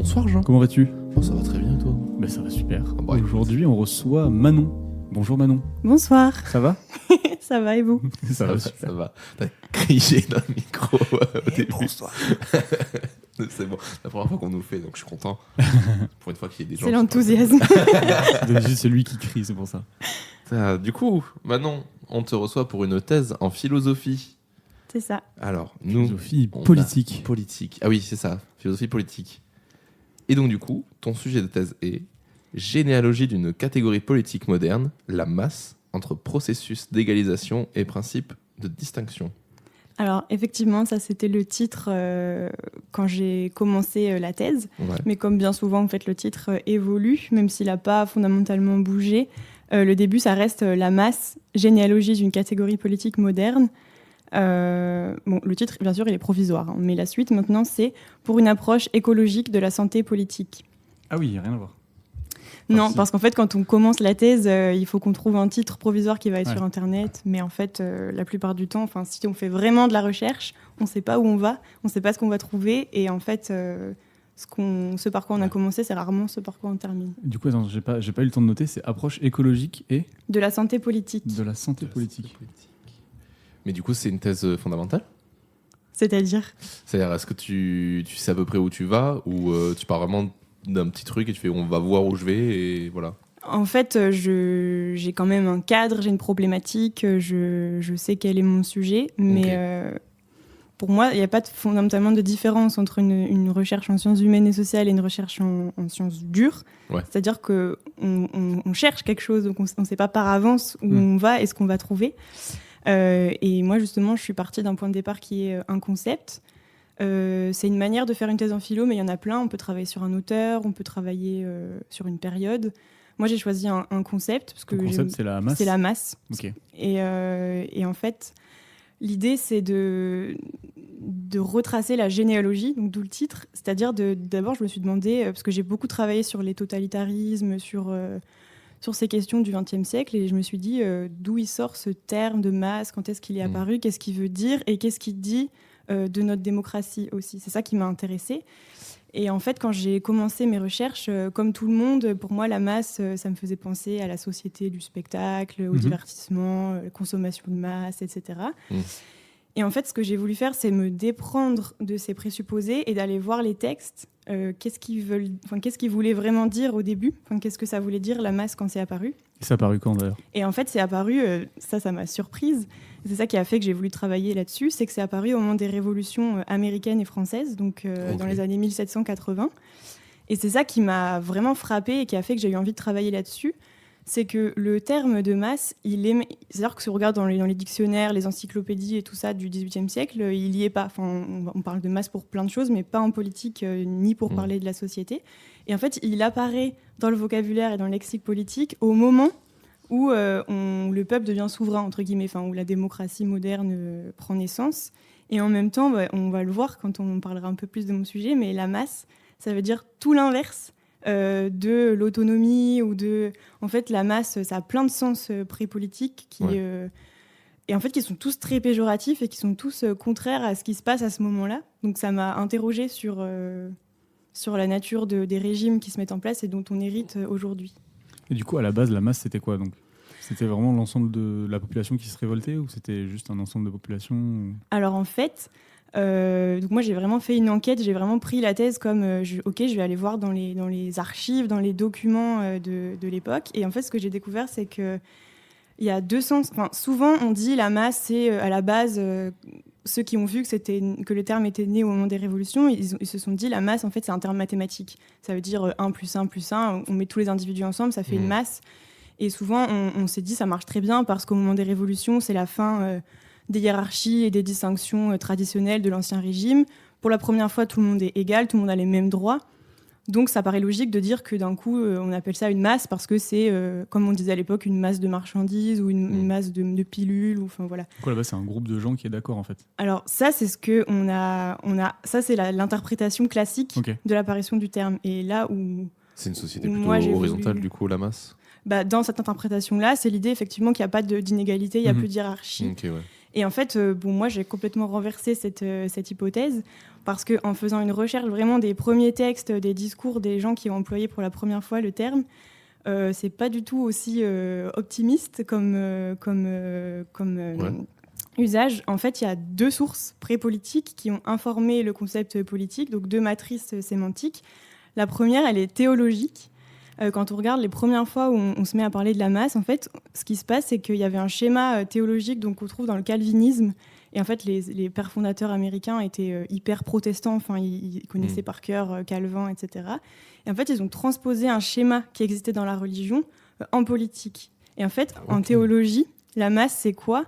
Bonsoir Jean. Comment vas-tu ? Oh, ça va très bien et toi ? Ben ça va super. bah, Aujourd'hui, on reçoit Manon. Bonjour Manon. Bonsoir. Ça va ? Ça va et vous ? Ça va super. Ça va. T'as crié dans le micro au début. Bonsoir. C'est bon. La première fois qu'on nous le fait, donc je suis content. Pour une fois qu'il y ait des gens. C'est l'enthousiasme. D'habitude, c'est lui qui crie, c'est pour ça. Du coup, Manon, on te reçoit pour une thèse en philosophie. C'est ça. Alors, nous. Philosophie on a- politique. Politique. Ah oui, c'est ça. Philosophie politique. Et donc, du coup, ton sujet de thèse est généalogie d'une catégorie politique moderne, la masse, entre processus d'égalisation et principe de distinction. Alors effectivement, ça c'était le titre quand j'ai commencé la thèse. Ouais. Mais comme bien souvent, en fait, le titre évolue, même s'il n'a pas fondamentalement bougé. Le début, ça reste la masse, généalogie d'une catégorie politique moderne. Bon, le titre, bien sûr, il est provisoire, hein, mais la suite maintenant, c'est pour une approche écologique de la santé politique. Ah oui, rien à voir. Non, si. parce qu'en fait, quand on commence la thèse, il faut qu'on trouve un titre provisoire qui va être Ouais. sur Internet. Mais en fait, la plupart du temps, si on fait vraiment de la recherche, on ne sait pas où on va, on ne sait pas ce qu'on va trouver. Et en fait, ce par quoi on a commencé, c'est rarement ce par quoi on termine. Du coup, attends, j'ai pas eu le temps de noter, c'est approche écologique et De la santé politique. de la santé politique. Mais du coup, c'est une thèse fondamentale. C'est-à-dire, C'est-à-dire, est-ce que tu sais à peu près où tu vas ou tu pars vraiment d'un petit truc et tu fais on va voir où je vais et voilà. en fait, j'ai quand même un cadre, j'ai une problématique, je sais quel est mon sujet. Mais pour moi, il n'y a pas fondamentalement de différence entre une recherche en sciences humaines et sociales et une recherche en sciences dures. Ouais. C'est-à-dire qu'on cherche quelque chose, donc on ne sait pas par avance où on va et ce qu'on va trouver. Et moi, justement, je suis partie d'un point de départ qui est un concept. C'est une manière de faire une thèse en philo, mais il y en a plein. On peut travailler sur un auteur, on peut travailler sur une période. Moi, j'ai choisi un concept. Parce que Le concept, c'est la masse. C'est la masse. Ok. Et en fait, l'idée, c'est de retracer la généalogie, donc d'où le titre. C'est-à-dire, d'abord, je me suis demandé, parce que j'ai beaucoup travaillé sur les totalitarismes, sur ces questions du XXe siècle, et je me suis dit d'où il sort ce terme de masse, quand est-ce qu'il est apparu, qu'est-ce qu'il veut dire, et qu'est-ce qu'il dit de notre démocratie aussi. C'est ça qui m'a intéressée. Et en fait, quand j'ai commencé mes recherches, comme tout le monde, pour moi, la masse, ça me faisait penser à la société du spectacle, au divertissement, la consommation de masse, etc. Et en fait, ce que j'ai voulu faire, c'est me déprendre de ces présupposés et d'aller voir les textes. Qu'est-ce qu'ils voulaient vraiment dire au début ? Qu'est-ce que ça voulait dire, la masse, quand c'est apparu ? Et ça a paru quand d'ailleurs ? Et en fait, c'est apparu, ça m'a surprise. C'est ça qui a fait que j'ai voulu travailler là-dessus, c'est que c'est apparu au moment des révolutions américaines et françaises, donc dans les années 1780. Et c'est ça qui m'a vraiment frappée et qui a fait que j'ai eu envie de travailler là-dessus. C'est que le terme de masse, c'est-à-dire que si on regarde dans les dictionnaires, les encyclopédies et tout ça du XVIIIe siècle, il n'y est pas. On parle de masse pour plein de choses, mais pas en politique, ni pour parler de la société. Et en fait, il apparaît dans le vocabulaire et dans le lexique politique au moment où le peuple devient souverain, entre guillemets, où la démocratie moderne prend naissance. Et en même temps, on va le voir quand on parlera un peu plus de mon sujet, mais la masse, ça veut dire tout l'inverse de l'autonomie ou de... En fait, la masse, ça a plein de sens pré-politiques et en fait, qui sont tous très péjoratifs et qui sont tous contraires à ce qui se passe à ce moment-là. Donc ça m'a interrogée sur la nature des régimes qui se mettent en place et dont on hérite aujourd'hui. Et du coup, à la base, la masse, c'était quoi donc ? C'était vraiment l'ensemble de la population qui se révoltait ou c'était juste un ensemble de populations ? Alors en fait, donc moi j'ai vraiment fait une enquête, j'ai vraiment pris la thèse comme je vais aller voir dans les archives, dans les documents de l'époque. Et en fait, ce que j'ai découvert, c'est que il y a deux sens. Souvent, on dit la masse, c'est à la base ceux qui ont vu que le terme était né au moment des révolutions, ils se sont dit la masse, en fait, c'est un terme mathématique. Ça veut dire 1 plus 1 plus 1, on met tous les individus ensemble, ça fait une masse. Et souvent, on s'est dit ça marche très bien parce qu'au moment des révolutions, c'est la fin des hiérarchies et des distinctions traditionnelles de l'Ancien Régime. Pour la première fois, tout le monde est égal, tout le monde a les mêmes droits. Donc, ça paraît logique de dire que d'un coup, on appelle ça une masse parce que c'est, comme on disait à l'époque, une masse de marchandises ou une masse de pilules. Voilà. Quoi, là-bas, c'est un groupe de gens qui est d'accord, en fait. Alors, ça, c'est ce qu'on a. Ça, c'est l'interprétation classique de l'apparition du terme. Et là où... C'est une société plutôt horizontale, du coup, la masse ? Dans cette interprétation-là, c'est l'idée, effectivement, qu'il n'y a pas d'inégalité, il n'y a plus de hiérarchie. Okay, ouais. Et en fait, moi, j'ai complètement renversé cette hypothèse parce qu'en faisant une recherche vraiment des premiers textes, des discours des gens qui ont employé pour la première fois le terme, c'est pas du tout aussi optimiste comme usage. En fait, il y a 2 sources pré-politiques qui ont informé le concept politique, donc 2 matrices sémantiques. La première, elle est théologique. Quand on regarde les premières fois où on se met à parler de la masse, en fait, ce qui se passe, c'est qu'il y avait un schéma théologique donc, qu'on trouve dans le calvinisme. Et en fait, les pères fondateurs américains étaient hyper protestants. Enfin, ils connaissaient par cœur Calvin, etc. Et en fait, ils ont transposé un schéma qui existait dans la religion en politique. Et en fait, en théologie, la masse, c'est quoi ?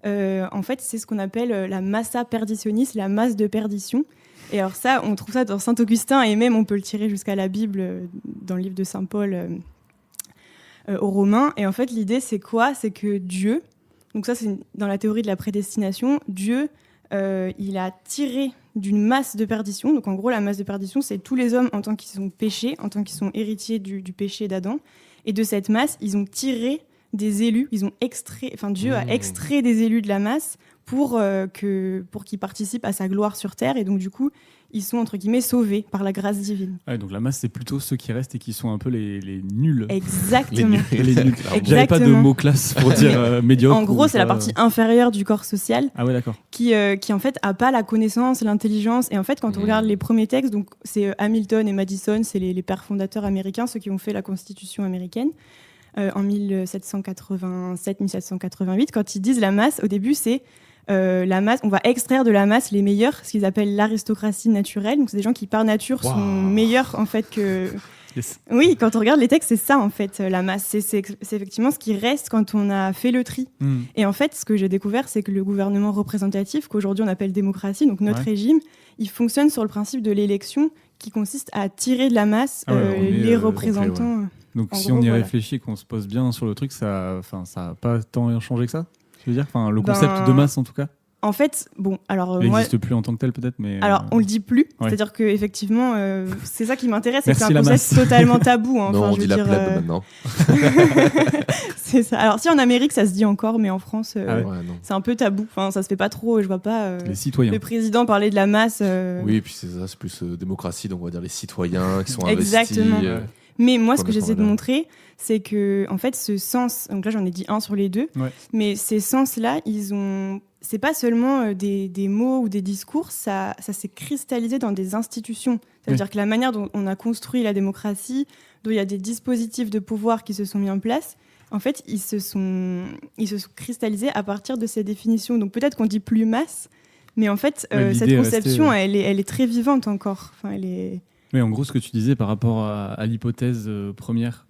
En fait, c'est ce qu'on appelle la massa perditionis, la masse de perdition. Et alors ça, on trouve ça dans Saint-Augustin et même on peut le tirer jusqu'à la Bible dans le livre de Saint Paul aux Romains. Et en fait, l'idée, c'est quoi ? C'est que Dieu, donc ça c'est dans la théorie de la prédestination, Dieu, il a tiré d'une masse de perdition. Donc en gros, la masse de perdition, c'est tous les hommes en tant qu'ils sont péchés, en tant qu'ils sont héritiers du péché d'Adam. Et de cette masse, ils ont tiré des élus, Dieu a extrait des élus de la masse pour qu'ils participent à sa gloire sur terre, et donc du coup ils sont entre guillemets sauvés par la grâce divine. Ouais, donc la masse, c'est plutôt ceux qui restent et qui sont un peu les nuls. Exactement. Les nuls. J'avais pas de mot classe pour dire médiocre. En gros, c'est la partie inférieure du corps social. Ah ouais, d'accord. Qui en fait a pas la connaissance, l'intelligence. Et en fait, quand on regarde les premiers textes, donc c'est Hamilton et Madison, c'est les pères fondateurs américains, ceux qui ont fait la Constitution américaine. En 1787-1788, quand ils disent la masse, au début c'est la masse, on va extraire de la masse les meilleurs, ce qu'ils appellent l'aristocratie naturelle. Donc c'est des gens qui par nature sont meilleurs en fait que... Yes. Oui, quand on regarde les textes, c'est ça en fait la masse. C'est effectivement ce qui reste quand on a fait le tri. Et en fait, ce que j'ai découvert, c'est que le gouvernement représentatif, qu'aujourd'hui on appelle démocratie, donc notre régime, il fonctionne sur le principe de l'élection qui consiste à tirer de la masse les représentants. Donc si on y réfléchit, qu'on se pose bien sur le truc, ça n'a pas tant changé que ça. Je veux dire, le concept de masse en tout cas. En fait, alors il n'existe plus en tant que tel peut-être, mais alors on le dit plus. Ouais. C'est-à-dire que effectivement, c'est ça qui m'intéresse, c'est que c'est un Merci, concept totalement tabou. Hein. Non, enfin, on dit la plèbe maintenant. C'est ça. Alors si en Amérique ça se dit encore, mais en France, c'est un peu tabou. Enfin, ça se fait pas trop. Je vois pas les citoyens. Le président parler de la masse. Oui, et puis c'est ça, c'est plus démocratie, donc on va dire les citoyens qui sont Exactement. investis. Mais moi, ce que j'essaie de montrer, c'est que, en fait, ce sens, donc là j'en ai dit un sur les 2, mais ces sens-là, c'est pas seulement des mots ou des discours, ça s'est cristallisé dans des institutions. C'est-à-dire que la manière dont on a construit la démocratie, dont il y a des dispositifs de pouvoir qui se sont mis en place, en fait, ils se sont cristallisés à partir de ces définitions. Donc peut-être qu'on dit plus masse, mais en fait, cette conception, elle est très vivante encore. Enfin, elle est... Oui, en gros, ce que tu disais par rapport à l'hypothèse première,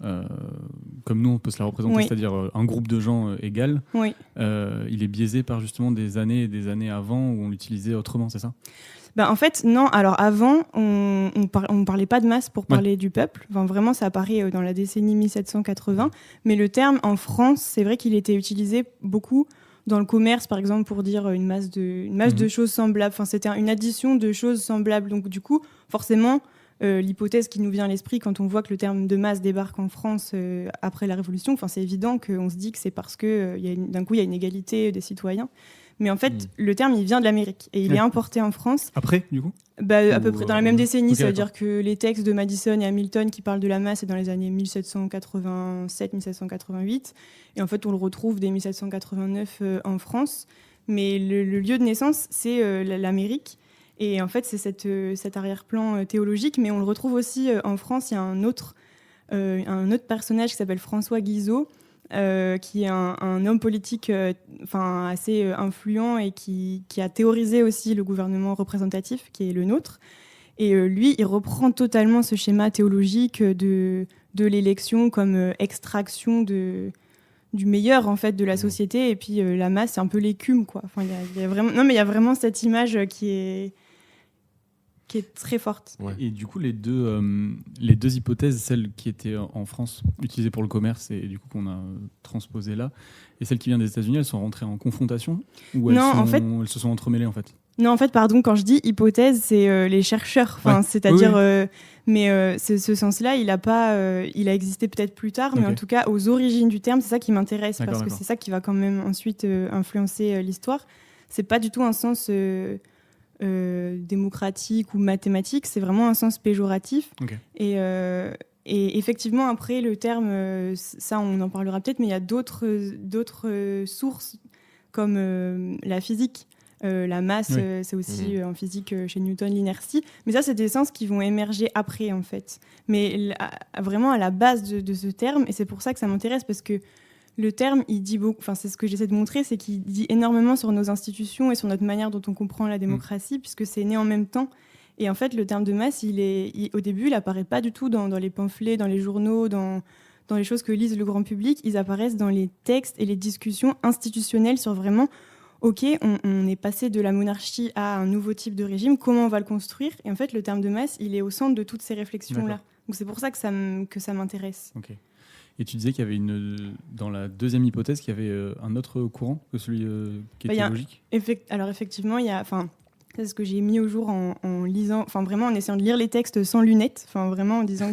comme nous on peut se la représenter, c'est-à-dire un groupe de gens égal, il est biaisé par justement des années et des années avant où on l'utilisait autrement, c'est ça ? En fait, non. Alors avant, on parlait pas de masse pour parler du peuple. Enfin, vraiment, ça apparaît dans la décennie 1780. Mais le terme, en France, c'est vrai qu'il était utilisé beaucoup dans le commerce, par exemple, pour dire une masse de choses semblables. Enfin, c'était une addition de choses semblables. Donc, du coup, forcément... l'hypothèse qui nous vient à l'esprit quand on voit que le terme de masse débarque en France après la Révolution, c'est évident qu'on se dit que c'est parce que d'un coup il y a une égalité des citoyens. Mais en fait, le terme il vient de l'Amérique et il est importé en France. Après, du coup à peu près dans la même décennie, ça veut dire que les textes de Madison et Hamilton qui parlent de la masse, c'est dans les années 1787-1788. Et en fait, on le retrouve dès 1789 en France. Mais le lieu de naissance, c'est l'Amérique. Et en fait, c'est cet arrière-plan théologique, mais on le retrouve aussi en France. Il y a un autre personnage qui s'appelle François Guizot, qui est un homme politique assez influent et qui a théorisé aussi le gouvernement représentatif, qui est le nôtre. Et lui, il reprend totalement ce schéma théologique de l'élection comme extraction du meilleur en fait de la société. Et puis la masse, c'est un peu l'écume, quoi. Enfin, il y a vraiment cette image qui est très forte. Et du coup, les deux hypothèses, celle qui était en France, utilisée pour le commerce et du coup qu'on a transposée là, et celle qui vient des États-Unis, elles sont rentrées en confrontation ou elles se sont entremêlées en fait? Non, en fait, pardon, quand je dis hypothèse, c'est les chercheurs. C'est-à-dire, mais ce sens-là, il a existé peut-être plus tard, mais en tout cas, aux origines du terme, c'est ça qui m'intéresse, parce que c'est ça qui va quand même ensuite influencer l'histoire. c'est pas du tout un sens démocratique ou mathématique, c'est vraiment un sens péjoratif. Okay. Et effectivement, après, le terme, ça on en parlera peut-être, mais il y a d'autres sources comme la physique. La masse, c'est aussi en physique chez Newton, l'inertie. Mais ça, c'est des sens qui vont émerger après, en fait. Mais vraiment à la base de ce terme, et c'est pour ça que ça m'intéresse, parce que le terme, il dit beaucoup, enfin, c'est ce que j'essaie de montrer, c'est qu'il dit énormément sur nos institutions et sur notre manière dont on comprend la démocratie, puisque c'est né en même temps. Et en fait, le terme de masse, au début, il apparaît pas du tout dans les pamphlets, dans les journaux, dans les choses que lise le grand public. Ils apparaissent dans les textes et les discussions institutionnelles sur vraiment, OK, on est passé de la monarchie à un nouveau type de régime, comment on va le construire ? Et en fait, le terme de masse, il est au centre de toutes ces réflexions-là. D'accord. Donc c'est pour ça que ça m'intéresse. OK. Et tu disais qu'il y avait dans la deuxième hypothèse, qu'il y avait un autre courant que celui qui était logique. Alors effectivement, c'est ce que j'ai mis au jour en lisant, enfin vraiment en essayant de lire les textes sans lunettes, enfin vraiment en disant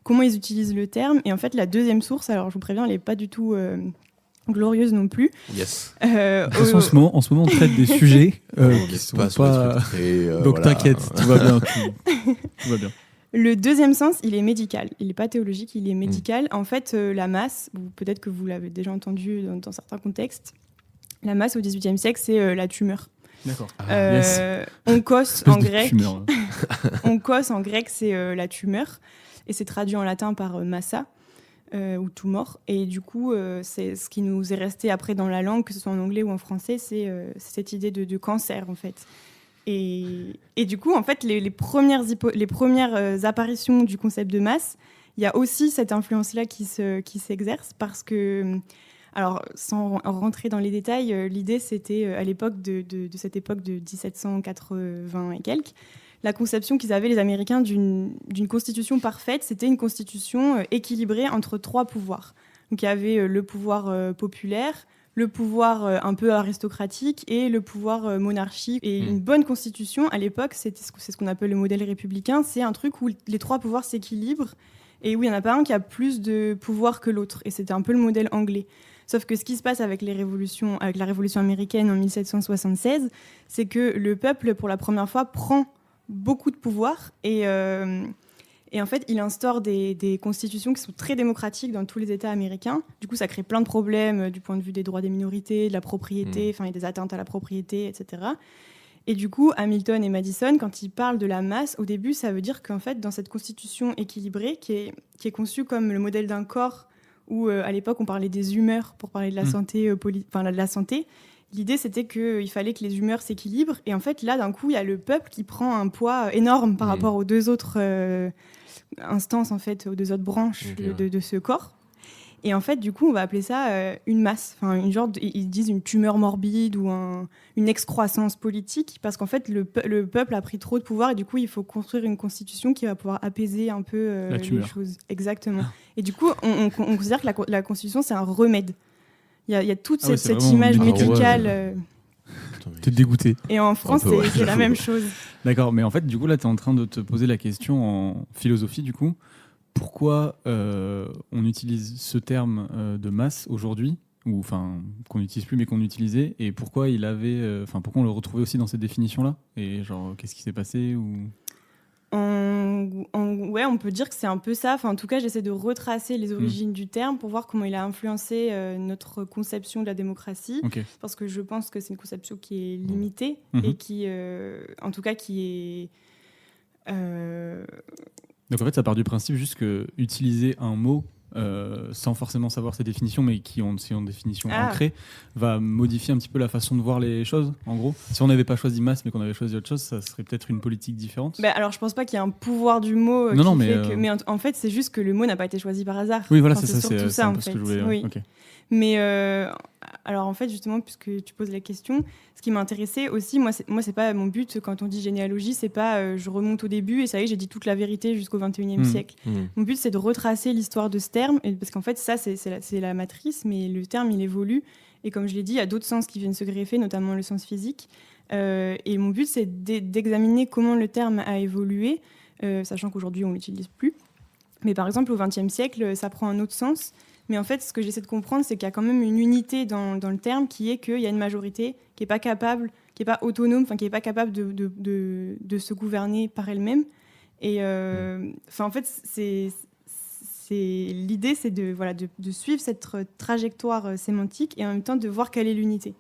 comment ils utilisent le terme. Et en fait, la deuxième source, alors je vous préviens, elle n'est pas du tout glorieuse non plus. Yes. De toute façon, en ce moment, on traite des sujets qui sont pas... Donc t'inquiète, tout va bien. Tout va bien. Le deuxième sens, il est médical. Il n'est pas théologique, il est médical. En fait, la masse, ou peut-être que vous l'avez déjà entendu dans certains contextes, la masse au XVIIIe siècle, c'est la tumeur. D'accord. Yes. Onkos en grec. Onkos en grec, c'est la tumeur. Et c'est traduit en latin par massa, ou tumor. Et du coup, c'est ce qui nous est resté après dans la langue, que ce soit en anglais ou en français, c'est cette idée de cancer, en fait. Et du coup, en fait, les premières apparitions du concept de masse, il y a aussi cette influence-là qui s'exerce parce que, alors, sans rentrer dans les détails, l'idée, c'était à l'époque de cette époque de 1780 et quelques, la conception qu'ils avaient, les Américains, d'une constitution parfaite, c'était une constitution équilibrée entre 3 pouvoirs. Donc, il y avait le pouvoir populaire, le pouvoir un peu aristocratique et le pouvoir monarchique. Et une bonne constitution, à l'époque, c'est ce qu'on appelle le modèle républicain. C'est un truc où les 3 pouvoirs s'équilibrent et où il n'y en a pas un qui a plus de pouvoir que l'autre. Et c'était un peu le modèle anglais. Sauf que ce qui se passe avec la révolution américaine en 1776, c'est que le peuple, pour la première fois, prend beaucoup de pouvoir et en fait, il instaure des constitutions qui sont très démocratiques dans tous les États américains. Du coup, ça crée plein de problèmes du point de vue des droits des minorités, de la propriété, il y a des atteintes à la propriété, etc. Et du coup, Hamilton et Madison, quand ils parlent de la masse, au début, ça veut dire qu'en fait, dans cette constitution équilibrée, qui est conçue comme le modèle d'un corps, où à l'époque, on parlait des humeurs pour parler de la santé, de la santé, l'idée, c'était qu'il fallait que les humeurs s'équilibrent. Et en fait, là, d'un coup, il y a le peuple qui prend un poids énorme par rapport aux 2 autres instances, en fait, aux 2 autres branches de ce corps. Et en fait, du coup, on va appeler ça une masse. Enfin, ils disent une tumeur morbide ou une excroissance politique, parce qu'en fait, le peuple a pris trop de pouvoir et du coup, il faut construire une constitution qui va pouvoir apaiser un peu les choses. Exactement. Et du coup, on considère que la constitution, c'est un remède. Il y a toute cette image médicale. T'es dégoûté. Et en France, c'est la même chose. D'accord, mais en fait, du coup, là, t'es en train de te poser la question en philosophie, du coup. Pourquoi on utilise ce terme de masse aujourd'hui, ou enfin qu'on n'utilise plus mais qu'on utilisait, et pourquoi pourquoi on le retrouvait aussi dans cette définition-là, et genre qu'est-ce qui s'est passé ou... Ouais, on peut dire que c'est un peu ça. Enfin, en tout cas, j'essaie de retracer les origines du terme pour voir comment il a influencé notre conception de la démocratie. Okay. Parce que je pense que c'est une conception qui est limitée et qui, en tout cas, qui est... Donc en fait, ça part du principe juste que utiliser un mot sans forcément savoir ses définitions, mais qui ont une définition ancrée, va modifier un petit peu la façon de voir les choses, en gros. Si on n'avait pas choisi masse, mais qu'on avait choisi autre chose, ça serait peut-être une politique différente. Alors, je pense pas qu'il y ait un pouvoir du mot mais en fait, c'est juste que le mot n'a pas été choisi par hasard. Oui, voilà, c'est surtout ça, un en peu fait. Ce que je voulais... Oui. Okay. Mais alors en fait, justement, puisque tu poses la question, ce qui m'intéressait aussi, moi c'est pas mon but quand on dit généalogie, c'est pas je remonte au début et ça y est, j'ai dit toute la vérité jusqu'au XXIe siècle. Mon but, c'est de retracer l'histoire de ce terme, parce qu'en fait, ça, c'est la matrice, mais le terme, il évolue. Et comme je l'ai dit, il y a d'autres sens qui viennent se greffer, notamment le sens physique. Et mon but, c'est d'examiner comment le terme a évolué, sachant qu'aujourd'hui, on l'utilise plus. Mais par exemple, au XXe siècle, ça prend un autre sens. Mais en fait, ce que j'essaie de comprendre, c'est qu'il y a quand même une unité dans le terme qui est qu'il y a une majorité qui n'est pas capable, qui n'est pas autonome, qui n'est pas capable de se gouverner par elle-même. Et en fait, l'idée, c'est de suivre cette trajectoire sémantique et en même temps de voir quelle est l'unité.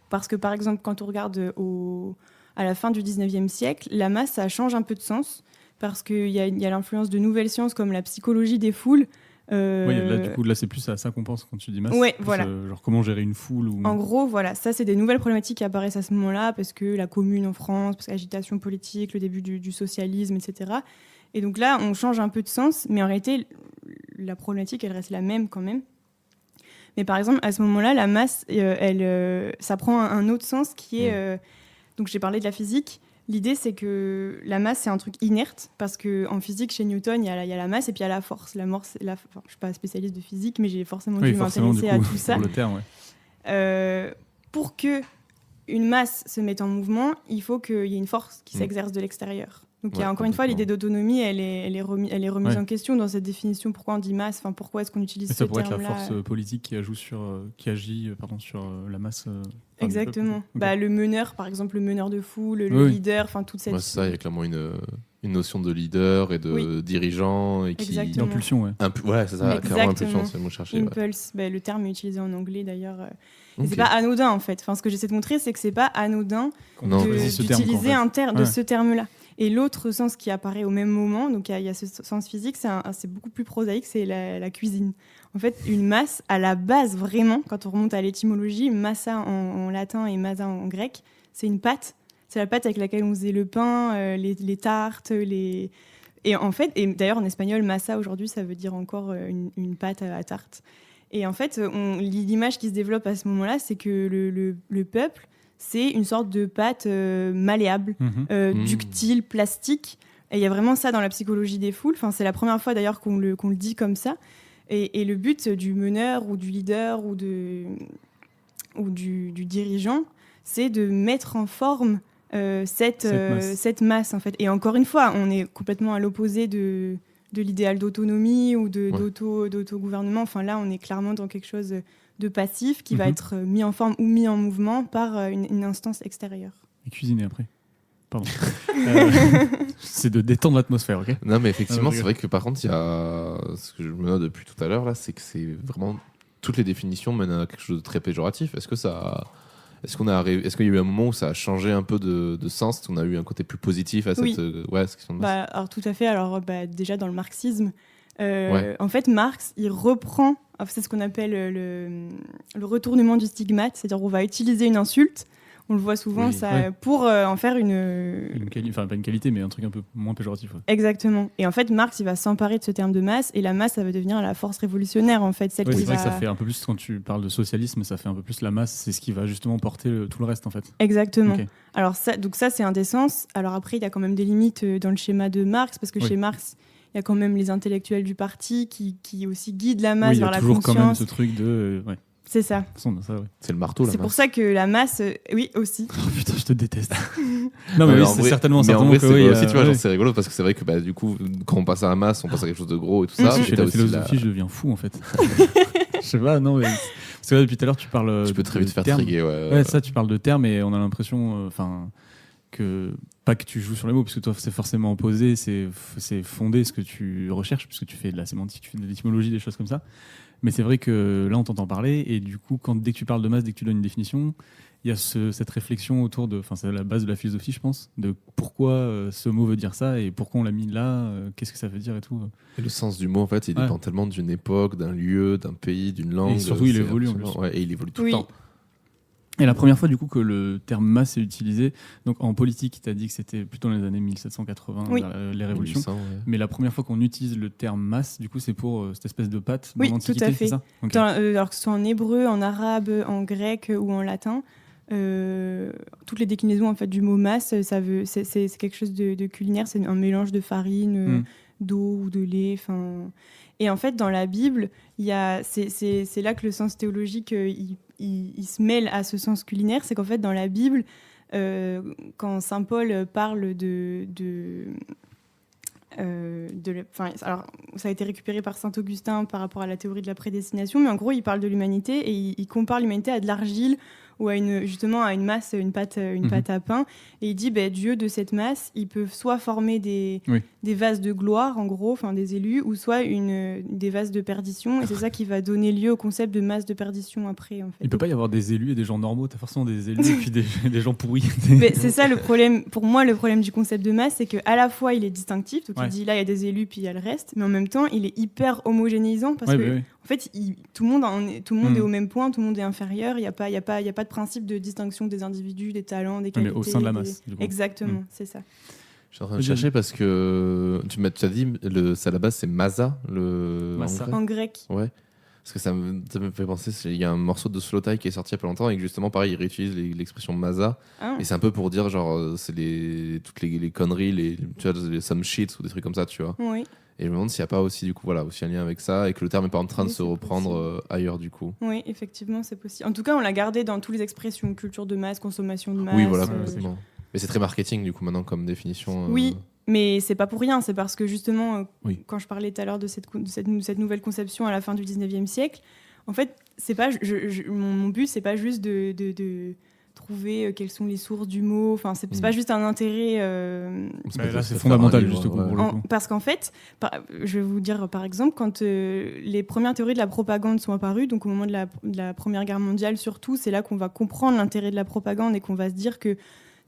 Parce que, par exemple, quand on regarde à la fin du 19e siècle, la masse, ça change un peu de sens parce qu'il y a l'influence de nouvelles sciences comme la psychologie des foules. Oui, là, c'est plus à ça qu'on pense quand tu dis masse. Ouais, voilà. Genre comment gérer une foule ou... En gros, voilà, ça, c'est des nouvelles problématiques qui apparaissent à ce moment-là parce que la commune en France, parce que l'agitation politique, le début du socialisme, etc. Et donc là, on change un peu de sens, mais en réalité, la problématique, elle reste la même quand même. Mais par exemple, à ce moment-là, la masse, ça prend un autre sens qui est... donc j'ai parlé de la physique. L'idée, c'est que la masse, c'est un truc inerte, parce qu'en physique, chez Newton, il y a la masse et puis il y a la force. Je ne suis pas spécialiste de physique, mais j'ai forcément dû m'intéresser à tout ça. Pour le terme, pour qu'une masse se mette en mouvement, il faut qu'il y ait une force qui s'exerce de l'extérieur. Donc il y a encore une fois l'idée d'autonomie, elle est remise en question dans cette définition. Pourquoi on dit masse, pourquoi est-ce qu'on utilise ce terme-là ? Ça pourrait être la force politique qui agit sur la masse. Exactement. Le meneur, par exemple, le meneur de foule, le leader, toute cette. C'est ça, il y a clairement une notion de leader et de dirigeant et qui. Impulsion, ouais, c'est ça, clairement impulsion, c'est le mot cherché. Impulse, le terme est utilisé en anglais d'ailleurs. Et c'est pas anodin en fait. Ce que j'essaie de montrer, c'est que c'est pas anodin d'utiliser ce terme-là. Et l'autre sens qui apparaît au même moment, donc il y a ce sens physique, c'est beaucoup plus prosaïque, c'est la cuisine. En fait, une masse, à la base, vraiment, quand on remonte à l'étymologie, massa en latin et massa en grec, c'est une pâte. C'est la pâte avec laquelle on faisait le pain, les tartes, Et en fait, et d'ailleurs en espagnol, massa aujourd'hui, ça veut dire encore une pâte à tarte. Et en fait, l'image qui se développe à ce moment-là, c'est que le peuple, c'est une sorte de pâte malléable, ductile, plastique. Et il y a vraiment ça dans la psychologie des foules. C'est la première fois d'ailleurs qu'on le dit comme ça. Et le but du meneur ou du leader ou du dirigeant, c'est de mettre en forme cette masse en fait. Et encore une fois, on est complètement à l'opposé de l'idéal d'autonomie ou d'autogouvernement. Là, on est clairement dans quelque chose de passif qui va être mis en forme ou mis en mouvement par une instance extérieure. Et cuisiner après. Pardon. C'est de détendre l'atmosphère, ok ? Non, mais effectivement, c'est vrai que par contre, il y a ce que je me note depuis tout à l'heure, là, c'est que c'est vraiment toutes les définitions mènent à quelque chose de très péjoratif. Est-ce qu'il y a eu un moment où ça a changé un peu de sens, qu'on a eu un côté plus positif à cette question de masse ? Alors tout à fait. Alors déjà dans le marxisme, en fait, Marx, il reprend, c'est ce qu'on appelle le retournement du stigmate, c'est-à-dire on va utiliser une insulte, on le voit souvent, pour en faire pas une qualité, mais un truc un peu moins péjoratif. Ouais. Exactement. Et en fait, Marx, il va s'emparer de ce terme de masse, et la masse, ça va devenir la force révolutionnaire, en fait. C'est vrai que ça fait un peu plus, quand tu parles de socialisme, ça fait un peu plus la masse, c'est ce qui va justement porter tout le reste, en fait. Exactement. Okay. Alors ça, c'est un des sens. Alors après, il y a quand même des limites dans le schéma de Marx, parce que chez Marx, il y a quand même les intellectuels du parti qui aussi guident la masse vers la conscience. Il y a toujours quand même ce truc de... C'est ça. C'est le marteau, là. C'est pour ça que la masse, oui, aussi. Oh putain, je te déteste. Non, mais c'est certainement mais en vrai, c'est aussi, tu vois, genre, c'est rigolo parce que c'est vrai que du coup, quand on passe à la masse, on passe à quelque chose de gros et tout ça. Si je fais la philosophie, je deviens fou en fait. Je sais pas, non, mais parce que là, depuis tout à l'heure, tu parles. Tu peux très vite faire triguer, ouais. Ça, tu parles de termes et on a l'impression, que pas que tu joues sur les mots, parce que toi, c'est forcément posé, c'est fondé ce que tu recherches, puisque tu fais de la sémantique, tu fais de l'étymologie, des choses comme ça. Mais c'est vrai que là, on t'entend parler, et du coup, dès que tu parles de masse, dès que tu donnes une définition, il y a cette réflexion autour de... c'est la base de la philosophie, je pense, de pourquoi ce mot veut dire ça, et pourquoi on l'a mis là, qu'est-ce que ça veut dire et tout. Et le sens du mot, en fait, il dépend tellement d'une époque, d'un lieu, d'un pays, d'une langue. Et surtout, il évolue en plus. Et il évolue tout le temps. Et la première fois, du coup, que le terme masse est utilisé, donc en politique, tu as dit que c'était plutôt dans les années 1780, les révolutions. 1800, mais la première fois qu'on utilise le terme masse, du coup, c'est pour cette espèce de pâte dans l'Antiquité, tout à fait. C'est ça okay. Alors que ce soit en hébreu, en arabe, en grec ou en latin, toutes les déclinaisons en fait, du mot masse, c'est quelque chose de culinaire, c'est un mélange de farine, d'eau ou de lait. Et en fait, dans la Bible, c'est là que le sens théologique il se mêle à ce sens culinaire. C'est qu'en fait, dans la Bible, quand saint Paul parle alors, ça a été récupéré par Saint-Augustin par rapport à la théorie de la prédestination, mais en gros, il parle de l'humanité et il compare l'humanité à de l'argile ou justement à une masse, une pâte à pain. Et il dit, Dieu, de cette masse, il peut soit former des vases de gloire, en gros, des élus, ou soit des vases de perdition. Et c'est ça qui va donner lieu au concept de masse de perdition après. En fait. Il peut pas y avoir des élus et des gens normaux, t'as forcément des élus et puis des gens pourris. Mais c'est ça le problème. Pour moi, le problème du concept de masse, c'est qu'à la fois, il est distinctif. Donc il dit, là, il y a des élus, puis il y a le reste. Mais en même temps, il est hyper homogénéisant parce que, en fait, tout le monde est au même point, tout le monde est inférieur. Il n'y a pas de principe de distinction des individus, des talents, des qualités. Mais au sein de la masse. Exactement, c'est ça. Je suis en train de chercher parce que tu as dit, à la base, c'est Massa, en grec. Ouais. Parce que ça me fait penser, il y a un morceau de Slowthai qui est sorti il y a pas longtemps et que justement, pareil, il réutilise l'expression Massa. Et c'est un peu pour dire, genre, c'est toutes les conneries, tu vois, les some shit ou des trucs comme ça, tu vois. Oui. Et je me demande s'il n'y a pas aussi, du coup, aussi un lien avec ça et que le terme n'est pas en train de se reprendre ailleurs, du coup. Oui, effectivement, c'est possible. En tout cas, on l'a gardé dans toutes les expressions, culture de masse, consommation de masse. Oui, voilà, complètement. Mais c'est très marketing, du coup, maintenant, comme définition. Oui, mais c'est pas pour rien. C'est parce que, justement, quand je parlais tout à l'heure de cette nouvelle conception à la fin du 19e siècle, en fait, c'est pas, mon but, c'est pas juste de trouver quelles sont les sources du mot. Enfin, c'est pas juste un intérêt. Là, c'est fondamental, juste pour le coup. Parce qu'en fait, je vais vous dire, par exemple, quand les premières théories de la propagande sont apparues, donc au moment de la Première Guerre mondiale, surtout, c'est là qu'on va comprendre l'intérêt de la propagande et qu'on va se dire que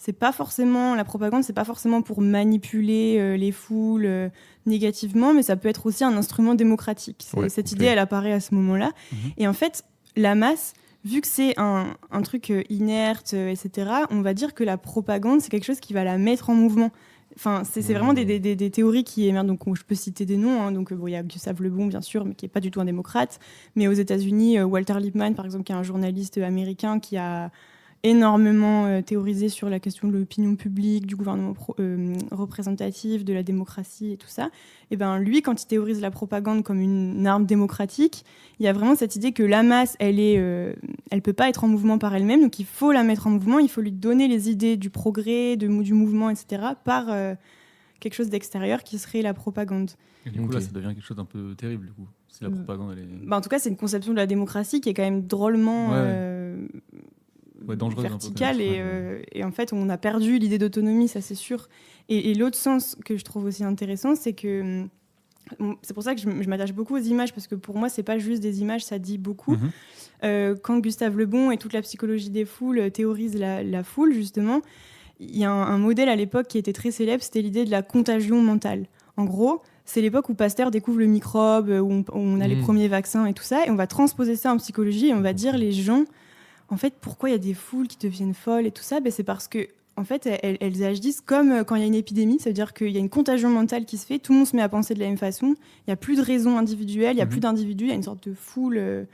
la propagande, c'est pas forcément pour manipuler les foules négativement, mais ça peut être aussi un instrument démocratique. Cette idée, elle apparaît à ce moment-là. Et en fait, la masse, vu que c'est un truc inerte, etc., on va dire que la propagande, c'est quelque chose qui va la mettre en mouvement. Enfin, c'est vraiment des théories qui émergent. Donc, je peux citer des noms. Hein. Donc, il y a Gustave Le Bon, bien sûr, mais qui n'est pas du tout un démocrate. Mais aux États-Unis, Walter Lippmann, par exemple, qui est un journaliste américain qui a énormément théorisé sur la question de l'opinion publique, du gouvernement représentatif, de la démocratie et tout ça. Et ben lui, quand il théorise la propagande comme une arme démocratique, il y a vraiment cette idée que la masse, elle peut pas être en mouvement par elle-même, donc il faut la mettre en mouvement, il faut lui donner les idées du progrès, du mouvement, etc., par quelque chose d'extérieur qui serait la propagande. Et du coup, là, ça devient quelque chose d'un peu terrible, du coup. Si la propagande, elle est... en tout cas, c'est une conception de la démocratie qui est quand même drôlement... dangereuse, verticale et en fait on a perdu l'idée d'autonomie, ça c'est sûr. Et l'autre sens que je trouve aussi intéressant, c'est que c'est pour ça que je m'attache beaucoup aux images, parce que pour moi c'est pas juste des images, ça dit beaucoup. Quand Gustave Le Bon et toute la psychologie des foules théorisent la foule, justement, il y a un modèle à l'époque qui était très célèbre, c'était l'idée de la contagion mentale. En gros, c'est l'époque où Pasteur découvre le microbe, où on a les premiers vaccins et tout ça, et on va transposer ça en psychologie et on va dire les gens, en fait, pourquoi il y a des foules qui deviennent folles et tout ça, c'est parce que en fait, elles agissent comme quand il y a une épidémie, c'est-à-dire qu'il y a une contagion mentale qui se fait, tout le monde se met à penser de la même façon, il n'y a plus de raison individuelle, il n'y a plus d'individus, il y a une sorte de foule.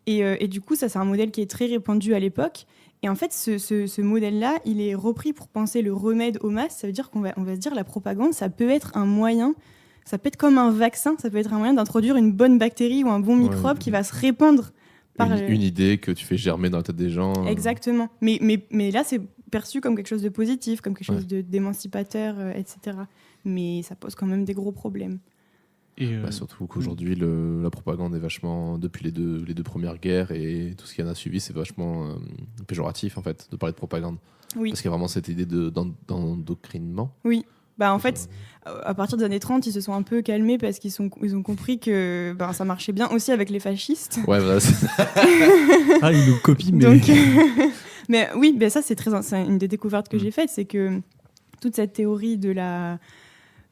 Et du coup, ça, c'est un modèle qui est très répandu à l'époque. Et en fait, ce modèle-là, il est repris pour penser le remède aux masses. Ça veut dire qu'on va se dire la propagande, ça peut être un moyen, ça peut être comme un vaccin, ça peut être un moyen d'introduire une bonne bactérie ou un bon microbe qui va se répandre. Une idée que tu fais germer dans la tête des gens. Exactement. Mais là, c'est perçu comme quelque chose de positif, comme quelque chose d'émancipateur, etc. Mais ça pose quand même des gros problèmes. Surtout qu'aujourd'hui, la propagande est vachement, depuis les deux premières guerres et tout ce qui en a suivi, c'est vachement péjoratif en fait, de parler de propagande. Oui. Parce qu'il y a vraiment cette idée d'endoctrinement. Oui. En fait, à partir des années 30, ils se sont un peu calmés parce qu'ils ont compris que ça marchait bien aussi avec les fascistes. Ouais, voilà. Ils nous copient, mais... Donc, mais oui, ça, c'est une des découvertes que j'ai faites, c'est que toute cette théorie de la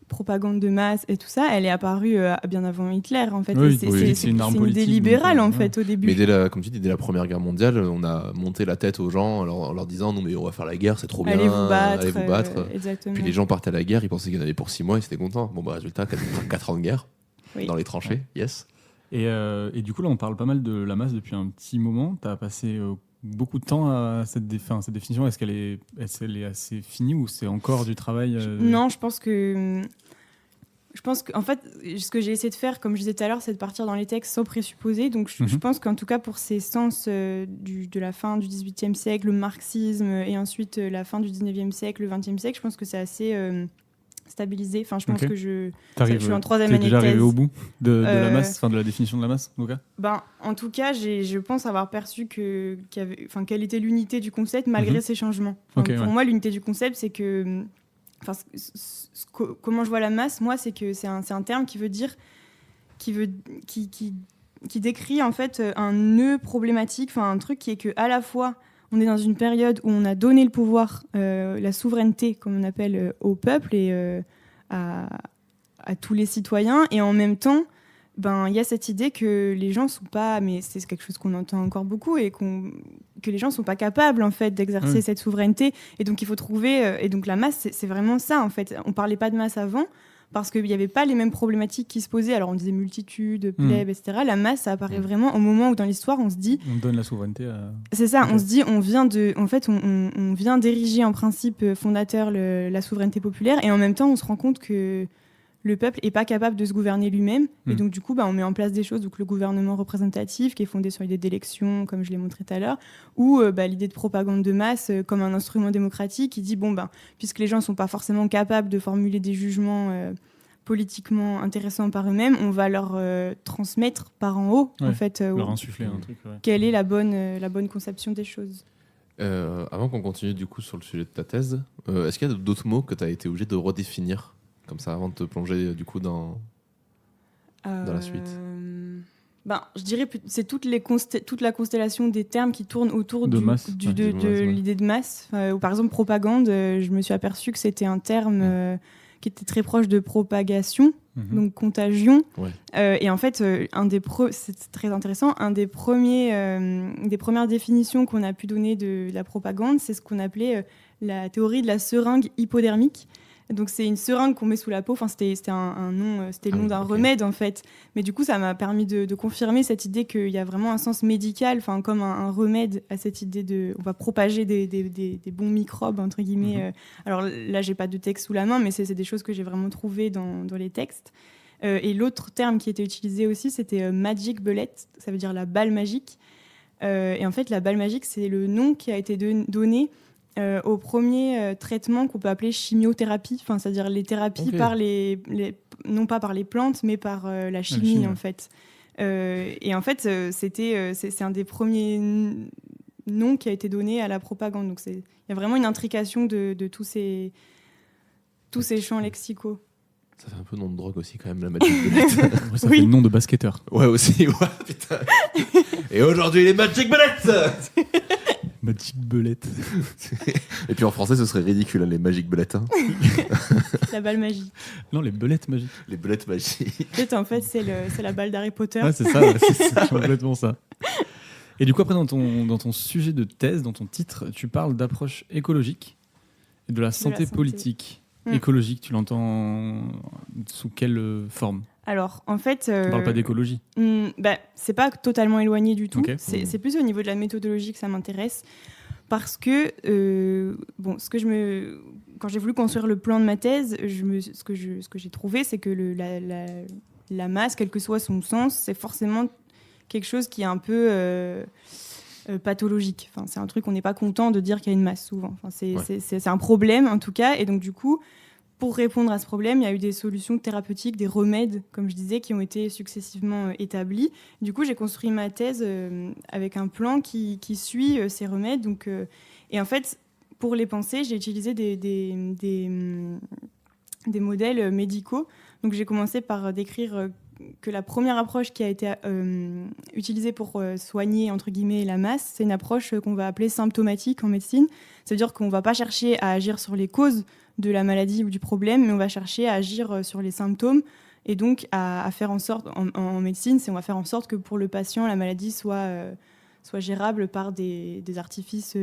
propagande de masse et tout ça, elle est apparue bien avant Hitler, en fait. C'est une arme politique. C'est une idée libérale, en fait, au début. Mais comme tu dis, dès la Première Guerre mondiale, on a monté la tête aux gens en leur disant « Non, mais on va faire la guerre, c'est trop bien, allez vous battre. » Exactement. Puis les gens partaient à la guerre, ils pensaient qu'il y en avait pour 6 mois, ils étaient contents. Bon, résultat, 4 ans de guerre, dans les tranchées, yes. Et du coup, là, on parle pas mal de la masse depuis un petit moment. Tu as passé beaucoup de temps à cette définition. Est-ce qu'elle est assez finie ou c'est encore du travail Non, je pense que en fait, ce que j'ai essayé de faire, comme je disais tout à l'heure, c'est de partir dans les textes sans présupposer. Donc, je pense qu'en tout cas, pour ces sens de la fin du XVIIIe siècle, le marxisme, et ensuite la fin du XIXe siècle, le XXe siècle, je pense que c'est assez stabilisé. Enfin, je pense que je suis en 3e année de thèse. T'es déjà arrivé au bout de la masse, de la définition de la masse, en tout cas. En tout cas, je pense avoir perçu quelle était l'unité du concept malgré ces changements. Pour moi, l'unité du concept, c'est que... comment je vois la masse, moi, c'est que c'est un terme qui veut dire... qui décrit en fait un nœud problématique, un truc qui est que à la fois on est dans une période où on a donné le pouvoir, la souveraineté comme on appelle au peuple et à tous les citoyens, et en même temps il y a cette idée que les gens sont pas, mais c'est quelque chose qu'on entend encore beaucoup, et que les gens sont pas capables en fait d'exercer cette souveraineté, et donc il faut trouver et donc la masse c'est vraiment ça en fait. On parlait pas de masse avant parce qu'il n'y avait pas les mêmes problématiques qui se posaient. Alors on disait multitude, plèbe, etc. La masse, ça apparaît vraiment au moment où dans l'histoire on se dit... On donne la souveraineté à... C'est ça, on se dit, on vient d'ériger en principe fondateur la souveraineté populaire, et en même temps on se rend compte que le peuple n'est pas capable de se gouverner lui-même. Et donc du coup, on met en place des choses, donc le gouvernement représentatif qui est fondé sur l'idée d'élection, comme je l'ai montré tout à l'heure, ou l'idée de propagande de masse comme un instrument démocratique qui dit, puisque les gens ne sont pas forcément capables de formuler des jugements politiquement intéressants par eux-mêmes, on va leur transmettre par en haut, en fait, leur insuffler un truc. Quelle est la bonne conception des choses. Avant qu'on continue du coup sur le sujet de ta thèse, est-ce qu'il y a d'autres mots que tu as été obligé de redéfinir comme ça avant de te plonger du coup dans la suite? Je dirais que c'est toute la constellation des termes qui tournent autour de l'idée de masse. Ou par exemple propagande, je me suis aperçue que c'était un terme qui était très proche de propagation, donc contagion. Et en fait, c'est très intéressant, des premières définitions qu'on a pu donner de la propagande, c'est ce qu'on appelait la théorie de la seringue hypodermique. Donc c'est une seringue qu'on met sous la peau. C'était un nom, c'était le nom d'un remède en fait. Mais du coup, ça m'a permis de confirmer cette idée qu'il y a vraiment un sens médical, comme un remède à cette idée de, on va propager des bons microbes entre guillemets. Alors là, j'ai pas de texte sous la main, mais c'est des choses que j'ai vraiment trouvées dans les textes. Et l'autre terme qui était utilisé aussi, c'était magic bullet. Ça veut dire la balle magique. Et en fait, la balle magique, c'est le nom qui a été donné au premier traitement qu'on peut appeler chimiothérapie, c'est-à-dire les thérapies par non pas par les plantes, mais par la chimie en fait. Et en fait, c'est un des premiers noms qui a été donné à la propagande. Donc il y a vraiment une intrication de tous ces champs lexicaux. Ça fait un peu nom de drogue aussi quand même, la Magic Bullet. Ça fait le nom de basketteur. Ouais aussi, putain. Et aujourd'hui les Magic Bullets. Magic Bullet. Et puis en français, ce serait ridicule, les Magic Bullets. La balle magique. Non, les belettes magiques. Les belettes magiques. Peut-être en fait, c'est la balle d'Harry Potter. Ah, c'est complètement ça. Et du coup, après, dans ton sujet de thèse, dans ton titre, tu parles d'approche écologique et de la santé politique. Écologique, tu l'entends sous quelle forme ? Alors, en fait... On ne parle pas d'écologie. C'est pas totalement éloigné du tout. Okay. C'est plus au niveau de la méthodologie que ça m'intéresse. Parce que, quand j'ai voulu construire le plan de ma thèse, ce que j'ai trouvé, c'est que la masse, quel que soit son sens, c'est forcément quelque chose qui est un peu pathologique. C'est un truc qu'on n'est pas content de dire qu'il y a une masse, souvent. C'est un problème, en tout cas. Et donc, du coup... Pour répondre à ce problème, il y a eu des solutions thérapeutiques, des remèdes, comme je disais, qui ont été successivement établis. Du coup, j'ai construit ma thèse avec un plan qui suit ces remèdes. Donc, et en fait, pour les penser, j'ai utilisé des modèles médicaux. Donc, j'ai commencé par décrire que la première approche qui a été utilisée pour soigner, entre guillemets, la masse, c'est une approche qu'on va appeler symptomatique en médecine. C'est-à-dire qu'on ne va pas chercher à agir sur les causes de la maladie ou du problème, mais on va chercher à agir sur les symptômes et donc à faire en sorte, en médecine, on va faire en sorte que pour le patient, la maladie soit gérable par des artifices,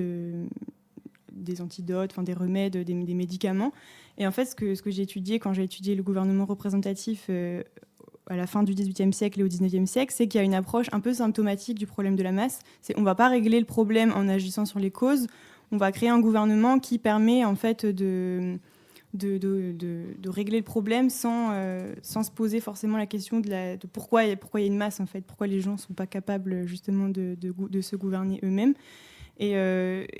des antidotes, des remèdes, des médicaments. Et en fait, ce que j'ai étudié quand j'ai étudié le gouvernement représentatif à la fin du XVIIIe siècle et au XIXe siècle, c'est qu'il y a une approche un peu symptomatique du problème de la masse. On ne va pas régler le problème en agissant sur les causes. On va créer un gouvernement qui permet en fait de régler le problème sans se poser forcément la question de pourquoi il y a une masse en fait, pourquoi les gens ne sont pas capables justement de se gouverner eux-mêmes. Et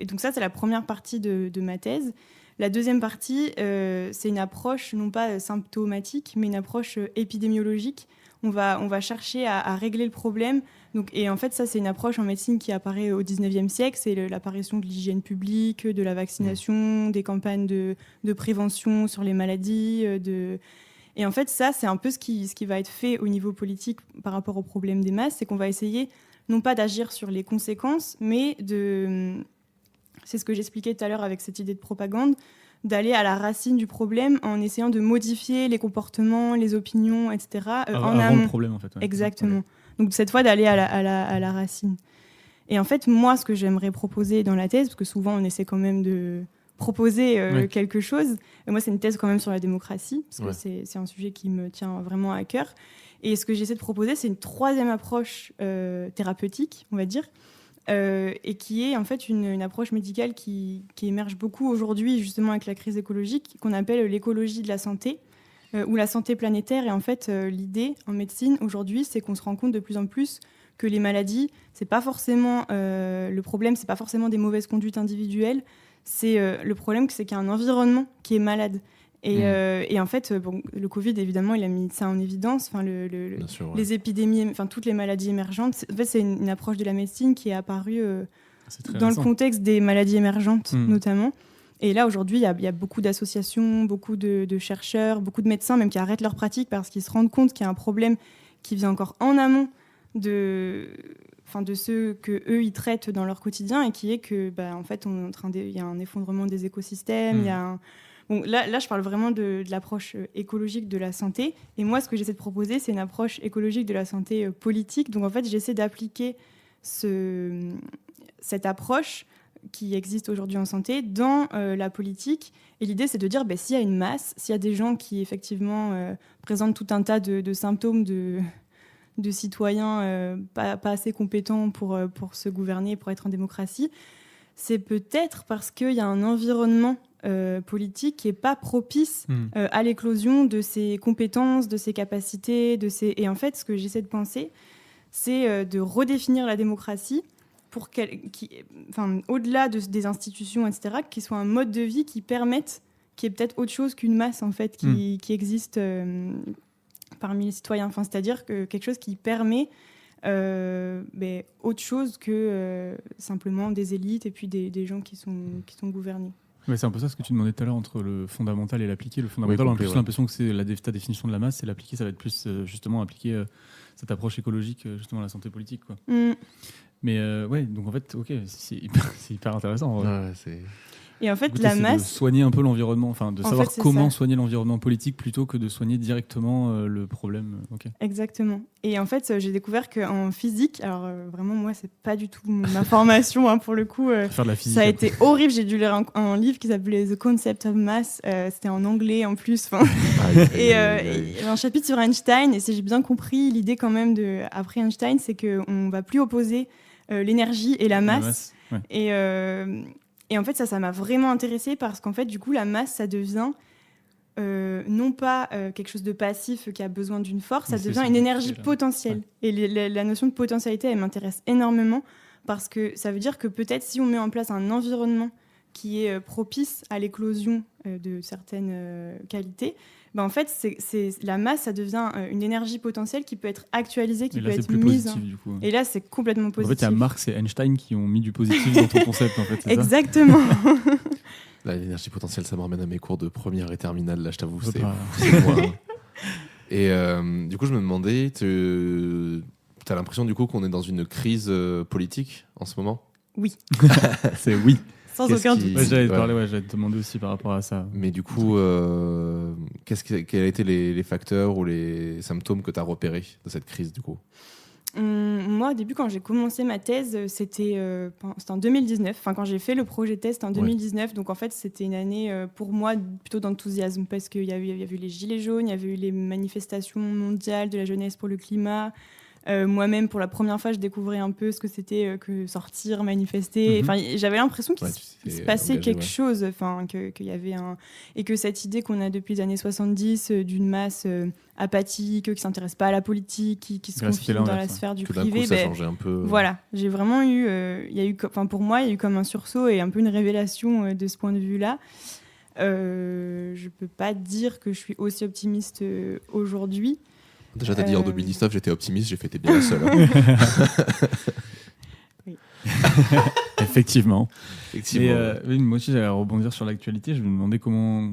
donc ça, c'est la première partie de ma thèse. La deuxième partie, c'est une approche non pas symptomatique, mais une approche épidémiologique. On va chercher à régler le problème. Et en fait, ça, c'est une approche en médecine qui apparaît au 19e siècle. C'est l'apparition de l'hygiène publique, de la vaccination, des campagnes de prévention sur les maladies. Et en fait, ça, c'est un peu ce qui va être fait au niveau politique par rapport au problème des masses. C'est qu'on va essayer non pas d'agir sur les conséquences, mais c'est ce que j'expliquais tout à l'heure avec cette idée de propagande, d'aller à la racine du problème en essayant de modifier les comportements, les opinions, etc. en amont. Le problème, en fait. Ouais. Exactement. Ouais. Donc, cette fois, d'aller à la racine. Et en fait, moi, ce que j'aimerais proposer dans la thèse, parce que souvent, on essaie quand même de proposer quelque chose. Et moi, c'est une thèse quand même sur la démocratie, parce que c'est un sujet qui me tient vraiment à cœur. Et ce que j'essaie de proposer, c'est une troisième approche thérapeutique, on va dire, et qui est en fait une approche médicale qui émerge beaucoup aujourd'hui, justement avec la crise écologique, qu'on appelle l'écologie de la santé, ou la santé planétaire. Et en fait, l'idée en médecine aujourd'hui, c'est qu'on se rend compte de plus en plus que les maladies, c'est pas forcément le problème, c'est pas forcément des mauvaises conduites individuelles. Le problème, c'est qu'il y a un environnement qui est malade. Et en fait, le Covid, évidemment, il a mis ça en évidence. Enfin, les épidémies, enfin, toutes les maladies émergentes. En fait, c'est une approche de la médecine qui est apparue dans le contexte des maladies émergentes, notamment. Et là, aujourd'hui, il y a beaucoup d'associations, beaucoup de chercheurs, beaucoup de médecins même qui arrêtent leur pratique parce qu'ils se rendent compte qu'il y a un problème qui vient encore en amont de ceux qu'eux, ils traitent dans leur quotidien, et qui est que, en fait, il y a un effondrement des écosystèmes, il y a là, je parle vraiment de l'approche écologique de la santé. Et moi, ce que j'essaie de proposer, c'est une approche écologique de la santé politique. Donc, en fait, j'essaie d'appliquer cette approche qui existe aujourd'hui en santé dans la politique. Et l'idée, c'est de dire, s'il y a une masse, s'il y a des gens qui, effectivement, présentent tout un tas de symptômes de citoyens pas assez compétents pour se gouverner, pour être en démocratie, c'est peut-être parce qu'il y a un environnement politique qui n'est pas propice à l'éclosion de ses compétences, de ses capacités. Et en fait, ce que j'essaie de penser, c'est de redéfinir la démocratie pour au-delà des institutions, etc., qui soit un mode de vie qui permette qu'il y ait peut-être autre chose qu'une masse, en fait, qui existe parmi les citoyens. Enfin, c'est-à-dire quelque chose qui permet autre chose que simplement des élites et puis des gens qui sont gouvernés. Ouais, c'est un peu ça ce que tu demandais tout à l'heure entre le fondamental et l'appliqué. Le fondamental, on a plus l'impression que c'est ta définition de la masse, et l'appliqué, ça va être plus justement appliquer cette approche écologique justement à la santé politique, quoi. Mais donc en fait, c'est hyper intéressant. Et en fait, la masse, de soigner un peu l'environnement, de savoir comment soigner l'environnement politique plutôt que de soigner directement le problème. Exactement. Et en fait, j'ai découvert qu'en physique, alors vraiment, moi, c'est pas du tout ma formation, pour le coup. Faire de la physique, ça a été horrible. J'ai dû lire un livre qui s'appelait The Concept of Mass. C'était en anglais en plus. Et un chapitre sur Einstein. Et si j'ai bien compris, l'idée quand même après Einstein, c'est qu'on va plus opposer l'énergie et la masse. Et en fait, ça m'a vraiment intéressée parce qu'en fait, du coup, la masse, ça devient non pas quelque chose de passif qui a besoin d'une force, ça devient une énergie potentielle. Ouais. Et la notion de potentialité, elle m'intéresse énormément parce que ça veut dire que peut-être si on met en place un environnement qui est propice à l'éclosion de certaines qualités, en fait, la masse, ça devient une énergie potentielle qui peut être actualisée, qui peut être mise. Positif, du coup. Et là, c'est complètement positif. En fait, il y a Marx et Einstein qui ont mis du positif dans ton concept, en fait. C'est exactement. Là, l'énergie potentielle, ça me ramène à mes cours de première et terminale. Là, je t'avoue, c'est moi. Et du coup, je me demandais, t'as l'impression du coup qu'on est dans une crise politique en ce moment ? Oui. C'est oui. Sans aucun doute. J'allais te demander aussi par rapport à ça. Mais du coup, quels ont été les facteurs ou les symptômes que tu as repérés de cette crise, du coup ? Moi, au début, quand j'ai commencé ma thèse, c'était en 2019. Enfin, quand j'ai fait le projet thèse, c'était en 2019. Donc, en fait, c'était une année, pour moi, plutôt d'enthousiasme parce qu'il y avait eu les Gilets jaunes, il y avait eu les manifestations mondiales de la jeunesse pour le climat. Moi-même, pour la première fois, je découvrais un peu ce que c'était que sortir, manifester. Enfin, j'avais l'impression qu'il se passait quelque chose, qu'il y avait et que cette idée qu'on a depuis les années 70 d'une masse apathique, qui ne s'intéresse pas à la politique, qui se confine dans la sphère du privé. Coup, ça changeait un peu. Voilà, j'ai vraiment eu, pour moi, il y a eu comme un sursaut et un peu une révélation de ce point de vue-là. Je peux pas dire que je suis aussi optimiste aujourd'hui. Déjà, t'as dit en 2019, j'étais optimiste, j'ai fait t'es bien la seule. Hein. Oui. Effectivement. Mais, oui, moi aussi, j'allais rebondir sur l'actualité. Je me demandais comment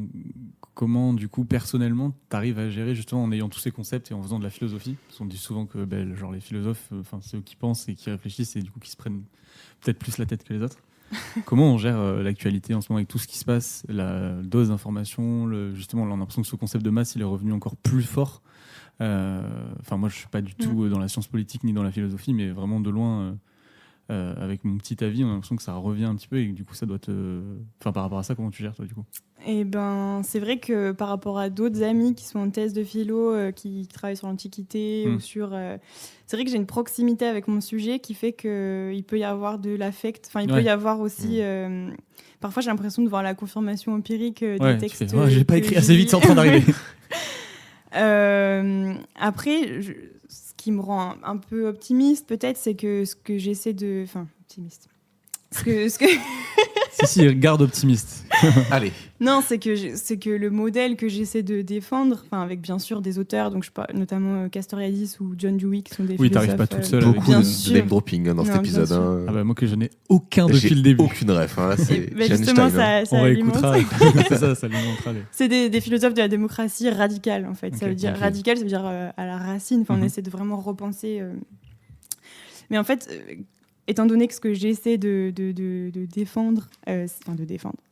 du coup, personnellement, tu arrives à gérer justement en ayant tous ces concepts et en faisant de la philosophie. Parce qu'on dit souvent que genre, les philosophes, c'est eux qui pensent et qui réfléchissent et du coup qui se prennent peut-être plus la tête que les autres. Comment on gère l'actualité en ce moment avec tout ce qui se passe, la dose d'information, justement, là, on a l'impression que ce concept de masse, il est revenu encore plus fort. Moi, je suis pas du tout dans la science politique ni dans la philosophie, mais vraiment de loin... avec mon petit avis, on a l'impression que ça revient un petit peu et que du coup ça doit te... Enfin, par rapport à ça, comment tu gères toi du coup ? Eh ben, c'est vrai que par rapport à d'autres amis qui sont en thèse de philo, qui travaillent sur l'Antiquité ou sur... c'est vrai que j'ai une proximité avec mon sujet qui fait qu'il peut y avoir de l'affect. Enfin, il peut y avoir aussi... parfois, j'ai l'impression de voir la confirmation empirique des textes. J'ai pas écrit assez vite, c'est en train d'arriver. Après... Ce qui me rend un peu optimiste, peut-être, c'est que ce que j'essaie de... Enfin, optimiste. Si, garde optimiste. Allez. Non, c'est que le modèle que j'essaie de défendre, avec bien sûr des auteurs, donc je parle notamment Castoriadis ou John Dewey, qui sont des philosophes. Oui, t'arrives pas toute seule. Beaucoup de name dropping dans cet épisode. Hein. Ah bah moi que je n'ai aucun depuis le début. Aucune ref. Hein, là, c'est justement, ça on réécoutera. ça lui montrera. C'est des philosophes de la démocratie radicale, en fait. Okay, ça veut dire radical, ça veut dire à la racine. On essaie de vraiment repenser. Mais en fait... étant donné que ce que j'essaie de défendre, c'est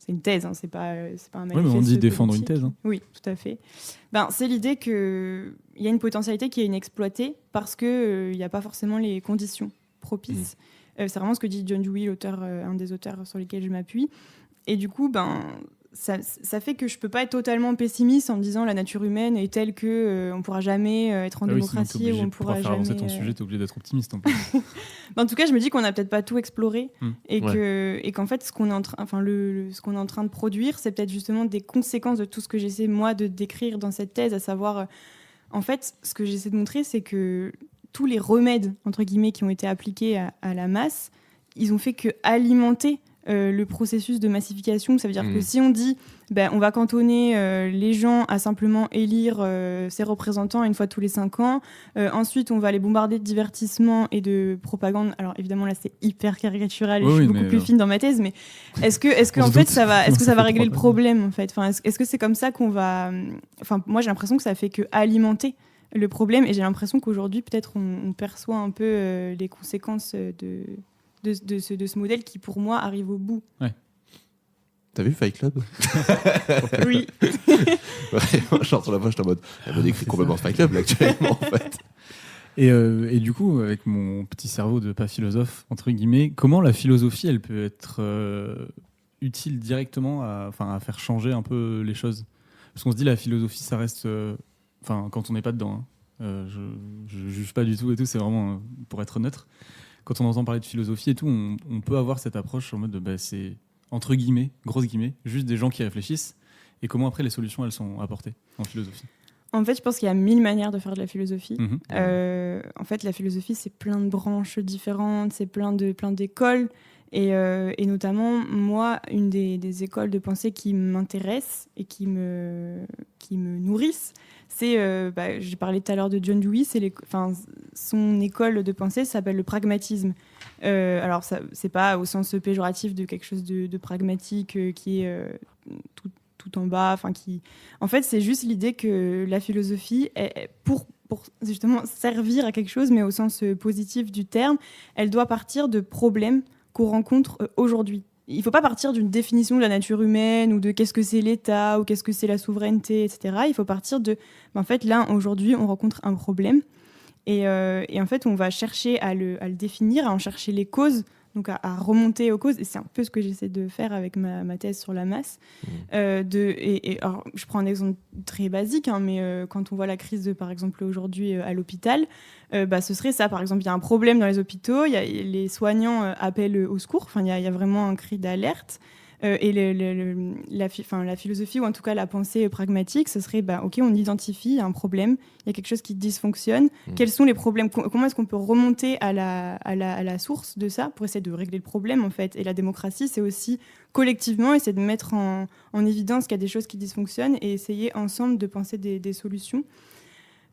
une thèse, hein, c'est pas un manifeste. Oui, mais on dit défendre politique. une thèse. Hein. Oui, tout à fait. C'est l'idée qu'il y a une potentialité qui est inexploitée parce qu'il n'y a pas forcément les conditions propices. C'est vraiment ce que dit John Dewey, un des auteurs sur lesquels je m'appuie. Et du coup, ça fait que je peux pas être totalement pessimiste en me disant la nature humaine est telle que on pourra jamais être en démocratie ou on pourra jamais. Pour faire avancer ton sujet, t'es obligé d'être optimiste en plus. En tout cas, je me dis qu'on a peut-être pas tout exploré et qu'en fait, ce qu'on est en train de produire, c'est peut-être justement des conséquences de tout ce que j'essaie moi de décrire dans cette thèse, à savoir, en fait, ce que j'essaie de montrer, c'est que tous les remèdes entre guillemets qui ont été appliqués à la masse, ils ont fait que alimenter le processus de massification. Ça veut dire que si on dit on va cantonner les gens à simplement élire ses représentants une fois tous les 5 ans, ensuite on va les bombarder de divertissement et de propagande. Alors évidemment là c'est hyper caricatural et je suis beaucoup plus fine dans ma thèse, mais est-ce que en fait ça va régler le problème en fait, est-ce que c'est comme ça qu'on va... moi j'ai l'impression que ça fait que alimenter le problème et j'ai l'impression qu'aujourd'hui peut-être on perçoit un peu les conséquences de ce modèle qui, pour moi, arrive au bout. Ouais. T'as vu Fight Club ? Oui. Vraiment, genre sur la page, j'étais en mode, elle me décrit complètement Fight Club, là, actuellement, en fait. Et du coup, avec mon petit cerveau de pas philosophe, entre guillemets, comment la philosophie, elle peut être utile directement à faire changer un peu les choses ? Parce qu'on se dit, la philosophie, ça reste... quand on n'est pas dedans, hein, je juge pas du tout et tout, c'est vraiment pour être neutre. Quand on entend parler de philosophie et tout, on peut avoir cette approche en mode de c'est, entre guillemets, grosses guillemets, juste des gens qui réfléchissent. Et comment après les solutions, elles sont apportées en philosophie ? En fait, je pense qu'il y a 1000 manières de faire de la philosophie. En fait, la philosophie, c'est plein de branches différentes, c'est plein d'écoles. Et notamment, moi, une des écoles de pensée qui m'intéressent et qui me nourrissent, c'est, j'ai parlé tout à l'heure de John Dewey, son école de pensée s'appelle le pragmatisme. Alors, c'est pas au sens péjoratif de quelque chose de pragmatique qui est tout en bas. En fait, c'est juste l'idée que la philosophie, pour justement servir à quelque chose, mais au sens positif du terme, elle doit partir de problèmes qu'on rencontre aujourd'hui. Il ne faut pas partir d'une définition de la nature humaine ou de qu'est-ce que c'est l'État ou qu'est-ce que c'est la souveraineté, etc. Il faut partir de... En fait, là, aujourd'hui, on rencontre un problème et en fait, on va chercher à le définir, à en chercher les causes, donc à remonter aux causes. Et c'est un peu ce que j'essaie de faire avec ma thèse sur la masse. Alors, je prends un exemple très basique, hein, mais quand on voit la crise, par exemple, aujourd'hui à l'hôpital, ce serait ça. Par exemple, il y a un problème dans les hôpitaux, les soignants appellent au secours. Il y a vraiment un cri d'alerte. Et la philosophie, ou en tout cas la pensée pragmatique, ce serait, ok, on identifie un problème, il y a quelque chose qui dysfonctionne, quels sont les problèmes, comment est-ce qu'on peut remonter à la source de ça pour essayer de régler le problème, en fait. Et la démocratie, c'est aussi collectivement essayer de mettre en évidence qu'il y a des choses qui dysfonctionnent et essayer ensemble de penser des solutions.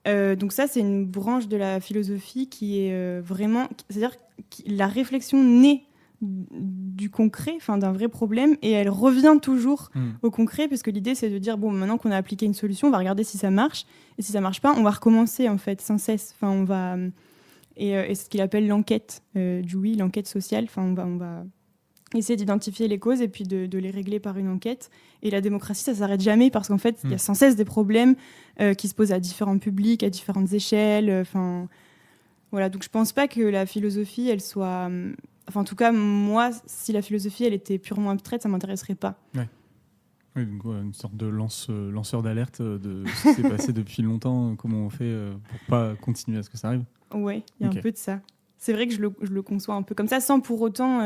Donc ça, c'est une branche de la philosophie qui est vraiment... C'est-à-dire que la réflexion naît du concret, d'un vrai problème, et elle revient toujours au concret, parce que l'idée, c'est de dire, bon, maintenant qu'on a appliqué une solution, on va regarder si ça marche, et si ça marche pas, on va recommencer, en fait, sans cesse. On va... Et c'est ce qu'il appelle l'enquête, Dewey, l'enquête sociale. On va essayer d'identifier les causes et puis de les régler par une enquête. Et la démocratie, ça s'arrête jamais, parce qu'en fait, il y a sans cesse des problèmes qui se posent à différents publics, à différentes échelles. Voilà, donc je pense pas que la philosophie, elle soit... en tout cas, moi, si la philosophie, elle était purement abstraite, ça m'intéresserait pas. Ouais. Oui, donc une sorte de lanceur d'alerte de ce qui s'est passé depuis longtemps, comment on fait pour pas continuer à ce que ça arrive. Ouais, il y a un peu de ça. C'est vrai que je le conçois un peu comme ça, sans pour autant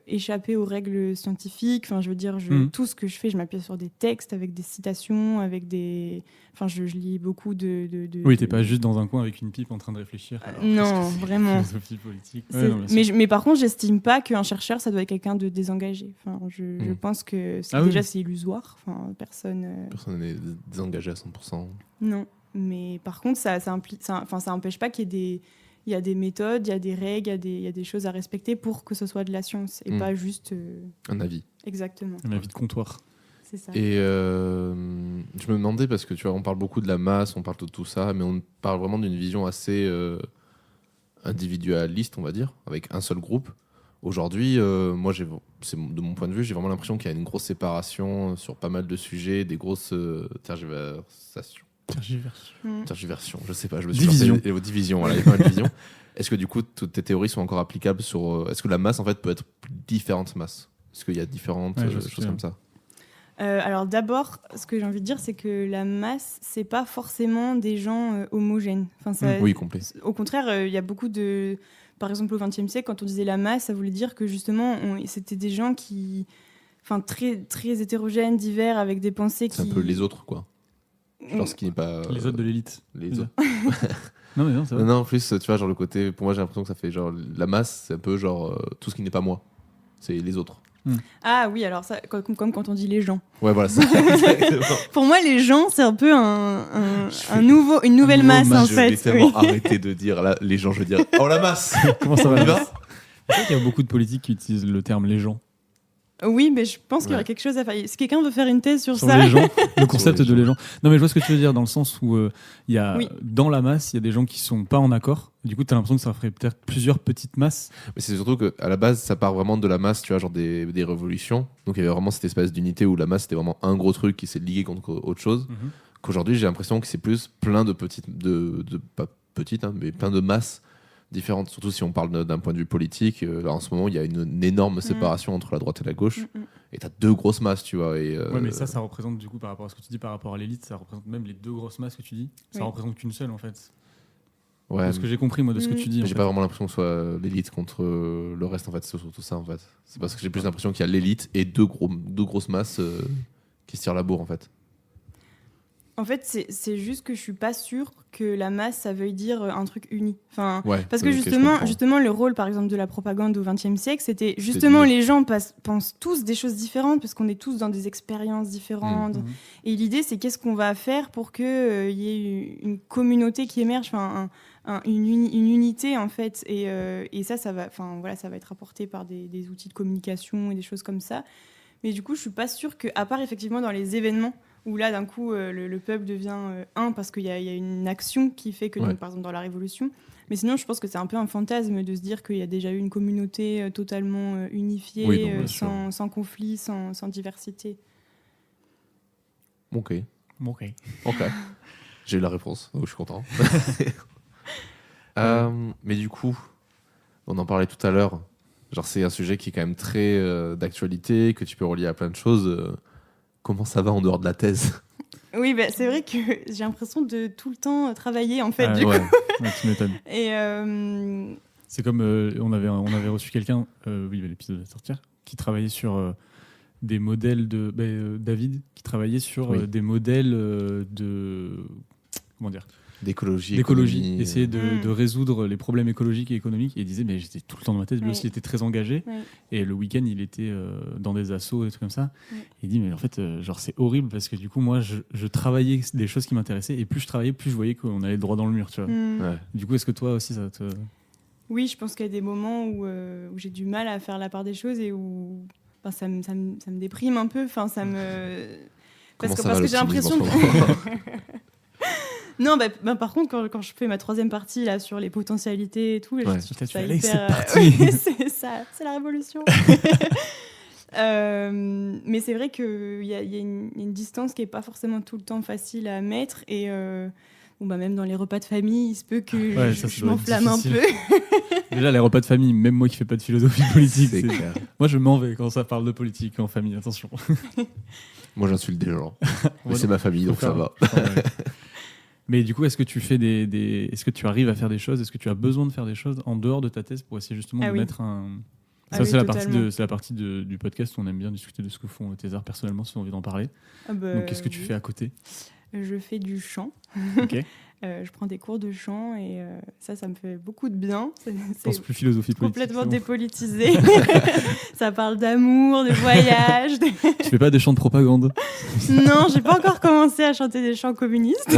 échapper aux règles scientifiques. Je veux dire, tout ce que je fais, je m'appuie sur des textes avec des citations, avec des... je lis beaucoup de... Oui, t'es pas juste dans un coin avec une pipe en train de réfléchir. Non, vraiment. Philosophie politique. Mais par contre, j'estime pas qu'un chercheur, ça doit être quelqu'un de désengagé. Je pense que c'est illusoire. Personne n'est désengagé à 100%. Non, mais par contre, ça empêche pas qu'il y ait il y a des méthodes, il y a des règles, il y a des choses à respecter pour que ce soit de la science et pas juste... un avis. Exactement. Un avis de comptoir. C'est ça. Et je me demandais, parce que tu vois, on parle beaucoup de la masse, on parle de tout ça, mais on parle vraiment d'une vision assez individualiste, on va dire, avec un seul groupe. Aujourd'hui, moi, de mon point de vue, j'ai vraiment l'impression qu'il y a une grosse séparation sur pas mal de sujets, des grosses tergiversations. Tergiversion, je sais pas, je me suis division, voilà, il y a pas mal de divisions. Est-ce que du coup, toutes tes théories sont encore applicables sur... est-ce que la masse, en fait, peut être différentes masses ? Est-ce qu'il y a différentes choses comme ça ? Alors d'abord, ce que j'ai envie de dire, c'est que la masse, c'est pas forcément des gens homogènes. Oui, complet. Au contraire, il y a beaucoup de... Par exemple, au XXe siècle, quand on disait la masse, ça voulait dire que justement, c'était des gens qui... très, très hétérogènes, divers, avec des pensées qui... C'est un peu les autres, quoi. Genre ce qui n'est pas... Les autres de l'élite. Les autres. Non, mais non, ça va. Non, en plus, tu vois, genre le côté... Pour moi, j'ai l'impression que ça fait genre... La masse, c'est un peu genre... tout ce qui n'est pas moi. C'est les autres. Ah oui, alors ça, comme quand on dit les gens. Ouais, voilà, ça. Exactement. Pour moi, les gens, c'est un peu une nouvelle masse, en fait. Je vais tellement arrêter de dire là, les gens, je veux dire... Oh, la masse. Comment ça va ? C'est vrai qu'il y a beaucoup de politiques qui utilisent le terme les gens. Oui, mais je pense qu'il y aurait quelque chose à faire. Si quelqu'un veut faire une thèse sur ça... les gens, le concept de les gens. Non, mais je vois ce que tu veux dire, dans le sens où il y a, dans la masse, il y a des gens qui sont pas en accord. Du coup, tu as l'impression que ça ferait peut-être plusieurs petites masses. Mais c'est surtout qu'à la base, ça part vraiment de la masse, tu vois, genre des révolutions. Donc il y avait vraiment cette espèce d'unité où la masse, c'était vraiment un gros truc qui s'est ligué contre autre chose. Qu'aujourd'hui, j'ai l'impression que c'est plus plein de petites... pas petites, hein, mais plein de masses différentes, surtout si on parle d'un point de vue politique. Là, en ce moment, il y a une énorme séparation entre la droite et la gauche. Et t'as deux grosses masses, tu vois. Ouais, mais ça représente, du coup, par rapport à ce que tu dis, par rapport à l'élite, ça représente même les deux grosses masses que tu dis. Ça représente qu'une seule, en fait. Ouais. De ce que j'ai compris, moi, de ce que tu dis. J'ai pas vraiment l'impression que ce soit l'élite contre le reste, en fait. C'est surtout ça, en fait. C'est parce que j'ai plus l'impression qu'il y a l'élite et deux grosses masses qui se tirent la bourre, en fait. En fait, c'est juste que je suis pas sûre que la masse, ça veuille dire un truc uni. Parce que justement, le rôle, par exemple, de la propagande au XXe siècle, c'était justement les gens pensent tous des choses différentes parce qu'on est tous dans des expériences différentes. Et l'idée, c'est qu'est-ce qu'on va faire pour qu'il y ait une communauté qui émerge, une unité, en fait. Et ça va être apporté par des outils de communication et des choses comme ça. Mais du coup, je suis pas sûre qu'à part effectivement dans les événements, où là, d'un coup, le peuple devient un parce qu'il y a une action qui fait que, donc, par exemple, dans la Révolution. Mais sinon, je pense que c'est un peu un fantasme de se dire qu'il y a déjà eu une communauté totalement unifiée, sans conflit, sans diversité. Ok. J'ai eu la réponse, donc je suis content. Mais du coup, on en parlait tout à l'heure. Genre, c'est un sujet qui est quand même très d'actualité, que tu peux relier à plein de choses. Comment ça va en dehors de la thèse ? Oui, c'est vrai que j'ai l'impression de tout le temps travailler, en fait, du coup. Ouais, tu m'étonnes. Et c'est comme on avait reçu quelqu'un, l'épisode va sortir, qui travaillait sur des modèles de David qui travaillait sur des modèles de comment dire d'écologie, essayer de résoudre les problèmes écologiques et économiques. Et il disait, mais j'étais tout le temps dans ma tête, lui aussi il était très engagé. Et le week-end, il était dans des assos, des trucs comme ça. Il dit, mais en fait, c'est horrible parce que du coup, moi, je travaillais des choses qui m'intéressaient et plus je travaillais, plus je voyais qu'on allait droit dans le mur. Tu vois. Du coup, est-ce que toi aussi, ça te... Oui, je pense qu'il y a des moments où j'ai du mal à faire la part des choses et où ça me déprime un peu. Parce que j'ai l'impression Non, par contre, quand je fais ma 3e partie là, sur les potentialités et tout, je trouve ça hyper... c'est ça, c'est la révolution. Mais c'est vrai qu'il y a une distance qui n'est pas forcément tout le temps facile à mettre. Et même dans les repas de famille, il se peut que je m'enflamme un peu. Déjà, les repas de famille, même moi qui ne fais pas de philosophie politique, moi je m'en vais quand ça parle de politique en famille, attention. Moi j'insulte des gens. Mais c'est ma famille, donc ça va. Mais du coup, est-ce que tu fais est-ce que tu arrives à faire des choses? Est-ce que tu as besoin de faire des choses en dehors de ta thèse pour essayer justement de mettre un... Ça, c'est la partie du podcast où on aime bien discuter de ce que font tes arts personnellement, si on a envie d'en parler. Donc, qu'est-ce que tu fais à côté? Je fais du chant. Ok. Je prends des cours de chant et ça me fait beaucoup de bien. Je pense plus philosophie politique. Complètement dépolitisé. Ça parle d'amour, de voyage. Tu fais pas des chants de propagande? Non, j'ai pas encore commencé à chanter des chants communistes.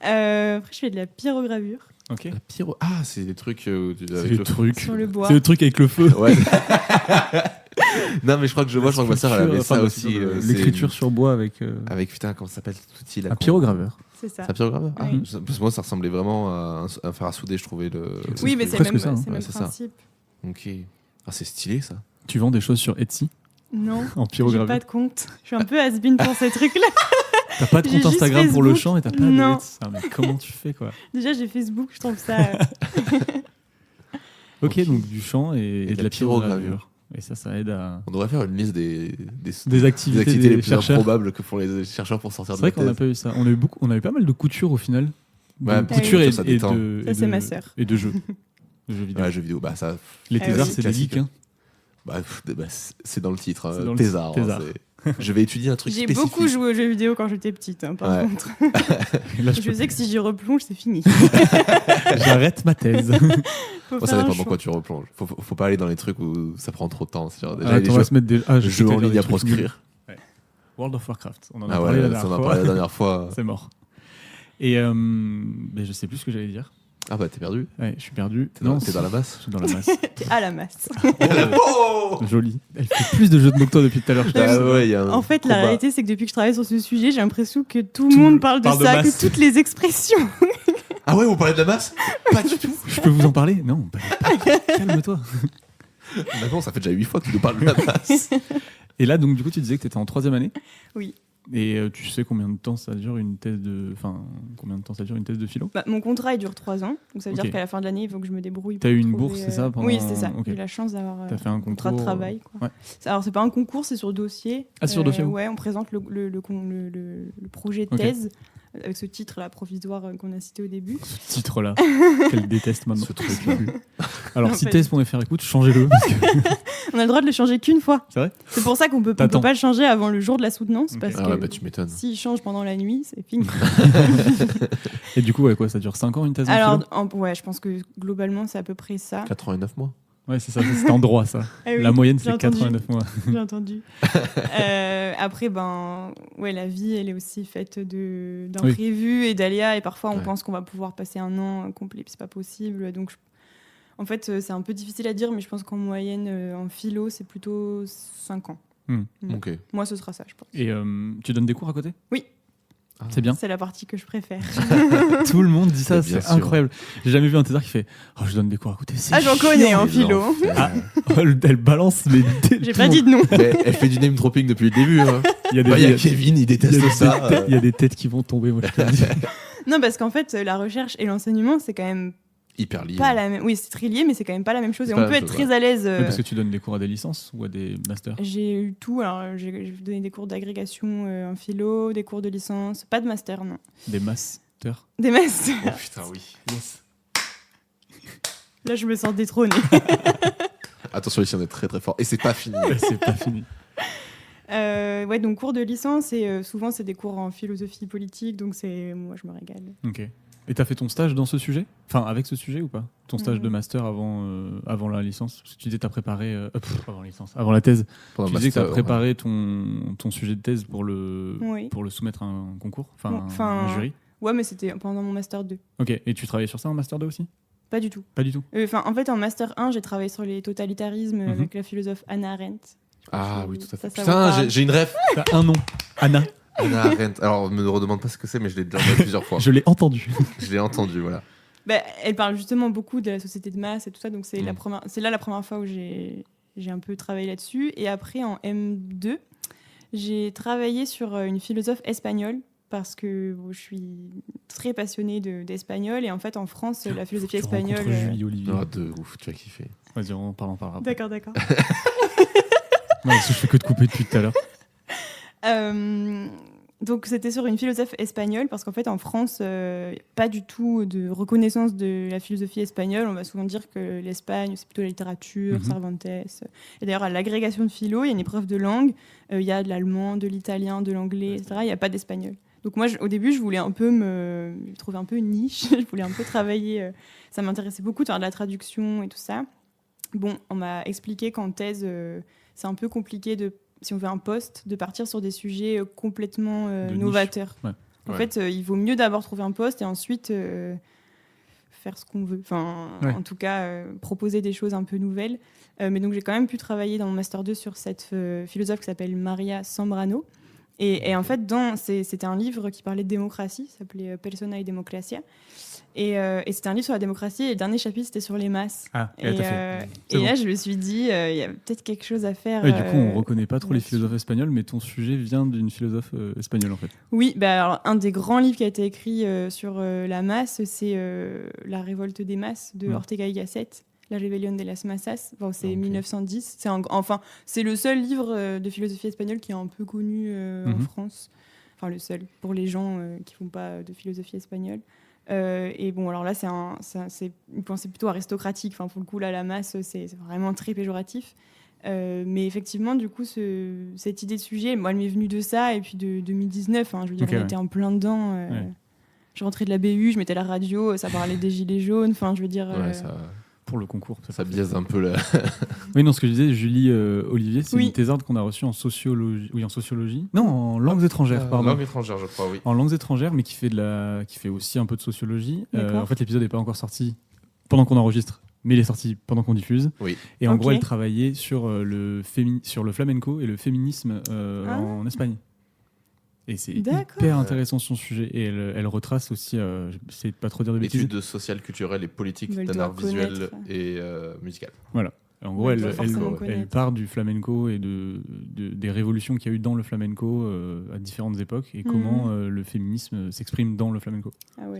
Après, je fais de la pyrogravure. Ok. Ah, c'est des trucs avec le truc sur le bois. C'est le truc avec le feu. Ouais. Non, mais je crois que ma sœur elle avait ça aussi. L'écriture sur bois avec comment ça s'appelle cet outil là? Un pyrograveur. C'est ça. C'est un pyrograveur. Oui. Parce que moi, ça ressemblait vraiment à un fer à souder, je trouvais. Oui, mais c'est le même principe. Ok. Ah, c'est stylé ça. Tu vends des choses sur Etsy? Non. En pyrogravure. J'ai pas de compte. Je suis un peu has-been pour ces trucs-là. T'as pas de compte Instagram pour le chant et t'as pas de Etsy. Mais comment tu fais quoi? Déjà, j'ai Facebook, je trouve ça. Ok, donc du chant et de la pyrogravure. Et ça aide à... On devrait faire une liste des activités les plus improbables que font les chercheurs pour sortir de la thèse. C'est vrai qu'on n'a pas eu ça. On a eu pas mal de couture au final. Ouais, couture et ça c'est ma sœur. Et de jeux. De jeux vidéo. Ouais, jeux vidéo. Ça... Les thésards, c'est des geeks. C'est dans le titre. C'est dans thésard. Je vais étudier un truc spécifique. J'ai beaucoup joué aux jeux vidéo quand j'étais petite, par contre. Là, je sais que si j'y replonge, c'est fini. J'arrête ma thèse. Ça dépend dans quoi tu replonges. Faut pas aller dans les trucs où ça prend trop de temps. On va se mettre des jeux en ligne à proscrire. World of Warcraft. On en a parlé la dernière fois. C'est mort. Et je sais plus ce que j'allais dire. Ah bah t'es perdu. Ouais, je suis perdu. T'es dans la masse. Je suis dans la masse. T'es à la masse. Joli. Elle fait plus de jeux de mots que toi depuis tout à l'heure. En fait, la réalité, c'est que depuis que je travaille sur ce sujet, j'ai l'impression que tout le monde parle de ça, que toutes les expressions. Ah ouais, vous parlez de la masse? Pas du tout. Je peux vous en parler? Non, calme-toi. Maintenant, ça fait déjà 8 fois que tu nous parles de la masse. Et là, donc, du coup, tu disais que tu étais en 3e année? Oui. Et tu sais combien de temps ça dure une thèse de philo? Mon contrat il dure 3 ans, donc ça veut dire qu'à la fin de l'année il faut que je me débrouille. T'as eu une bourse, c'est ça Oui, c'est ça. J'ai eu la chance d'avoir un contrat de travail. Quoi. Ouais. Alors c'est pas un concours, c'est sur dossier. Ah, sur dossier. Ouais, on présente le projet de thèse avec ce titre là provisoire qu'on a cité au début. Ce titre là, qu'elle déteste maintenant. Ce truc là. Alors si thèse.fr écoute, changez-le. On a le droit de le changer qu'une fois. C'est vrai? C'est pour ça qu'on peut pas le changer avant le jour de la soutenance parce que tu m'étonnes. S'il change pendant la nuit, c'est fini. Et du coup, ça dure 5 ans une thèse? Alors, je pense que globalement, c'est à peu près ça. 4 ans et 9 mois. Ouais, c'est ça, c'est en droit ça. Ah oui, la moyenne, c'est 4 ans et 9 mois. J'ai entendu. Après, la vie, elle est aussi faite d'imprévus et d'aléas. Et parfois, on pense qu'on va pouvoir passer un an complet, puis c'est pas possible. Donc, en fait, c'est un peu difficile à dire, mais je pense qu'en moyenne, en philo, c'est plutôt 5 ans. Ok. Moi, ce sera ça, je pense. Et tu donnes des cours à côté? Oui. C'est bien. C'est la partie que je préfère. Tout le monde dit ça, c'est incroyable. J'ai jamais vu un thésard qui fait « je donne des cours à côté ». J'en connais en philo. Elle balance, mais... J'ai pas dit de nom. Elle fait du name dropping depuis le début. Il y a Kevin, il déteste ça. Il y a des têtes qui vont tomber, moi je te le dis. Non, parce qu'en fait, la recherche et l'enseignement, c'est quand même... hyper lié. Pas la même... Oui, c'est très lié, mais c'est quand même pas la même chose. Et on peut être très à l'aise. Parce que tu donnes des cours à des licences ou à des masters? J'ai eu tout. Alors, j'ai donné des cours d'agrégation en philo, des cours de licence. Pas de master, non. Des masters? Des masters. Oh putain, oui. Yes. Là, je me sens détrônée. Attention, ici on est très très fort. Et c'est pas fini. C'est pas fini. Ouais, donc cours de licence, et souvent c'est des cours en philosophie politique, donc moi je me régale. Ok. Et t'as fait ton stage dans ce sujet ? Enfin, avec ce sujet ou pas ? Ton stage de master avant la licence ? Parce que tu disais que t'as préparé... avant la thèse. Tu disais que t'as préparé ton sujet de thèse pour le soumettre à un concours, un jury. Ouais, mais c'était pendant mon master 2. Ok, et tu travaillais sur ça en master 2 aussi ? Pas du tout. Pas du tout. En fait, en master 1, j'ai travaillé sur les totalitarismes avec la philosophe Hannah Arendt. Ah oui, tout à fait. Putain, j'ai une ref. T'as un nom. Hannah Arendt. Alors, me redemande pas ce que c'est, mais je l'ai déjà entendu plusieurs fois. Je l'ai entendu. Je l'ai entendu, voilà. Elle parle justement beaucoup de la société de masse et tout ça, donc c'est la première fois où j'ai un peu travaillé là-dessus. Et après, en M2, j'ai travaillé sur une philosophe espagnole, parce que je suis très passionnée d'espagnol, et en fait, en France, la philosophie espagnole... Julie Olivier. Oh, de ouf, tu vas kiffer. Vas-y, on parlera après. D'accord. Non, parce que je fais que de couper depuis tout à l'heure. Donc c'était sur une philosophe espagnole, parce qu'en fait en France, pas du tout de reconnaissance de la philosophie espagnole. On va souvent dire que l'Espagne, c'est plutôt la littérature, Cervantes. Et d'ailleurs, à l'agrégation de philo, il y a une épreuve de langue. Il y a de l'allemand, de l'italien, de l'anglais, etc. Il n'y a pas d'espagnol. Donc moi, au début, je voulais un peu me trouver un peu une niche. Je voulais un peu travailler. Ça m'intéressait beaucoup de faire de la traduction et tout ça. Bon, on m'a expliqué qu'en thèse, c'est un peu compliqué si on veut un poste, de partir sur des sujets complètement novateurs. Ouais. En fait, il vaut mieux d'abord trouver un poste et ensuite faire ce qu'on veut. En tout cas, proposer des choses un peu nouvelles. Mais donc, j'ai quand même pu travailler dans mon Master 2 sur cette philosophe qui s'appelle Maria Zambrano. Et en fait, c'était un livre qui parlait de démocratie, ça s'appelait Persona et Democracia. Et c'était un livre sur la démocratie, et le dernier chapitre, c'était sur les masses. Et là, je me suis dit, il y a peut-être quelque chose à faire. Du coup, on ne reconnaît pas trop les philosophes espagnols, mais ton sujet vient d'une philosophe espagnole, en fait. Oui, alors, un des grands livres qui a été écrit sur la masse, c'est La révolte des masses de Ortega y Gasset. La Rebelión de las Masas, c'est 1910. C'est le seul livre de philosophie espagnole qui est un peu connu en France. Enfin, le seul, pour les gens qui ne font pas de philosophie espagnole. Et bon, alors là, c'est une pensée plutôt aristocratique. Pour le coup, là, la masse, c'est vraiment très péjoratif. Mais effectivement, du coup, cette idée de sujet, moi, elle m'est venue de ça, et puis de 2019. Je veux dire, on était en plein dedans. Je rentrais de la BU, je mettais la radio, ça parlait des gilets jaunes. Je veux dire... Pour le concours. Ça biaise un peu la... Oui, non, ce que je disais, Julie Olivier, c'est une thésarde qu'on a reçue en sociologie. Oui, en sociologie. Non, en langues étrangères, pardon. Langues étrangères, je crois, oui. En langues étrangères, mais qui fait aussi un peu de sociologie. En fait, l'épisode n'est pas encore sorti pendant qu'on enregistre, mais il est sorti pendant qu'on diffuse. Oui. Et en gros, elle travaillait sur le flamenco et le féminisme en Espagne. Et c'est hyper intéressant son sujet. Et elle retrace aussi, je sais pas trop dire de bêtises. L'étude sociale, culturelle et politique d'un art visuel et musical. Voilà. En gros, elle part du flamenco et des révolutions qu'il y a eu dans le flamenco à différentes époques, et comment le féminisme s'exprime dans le flamenco.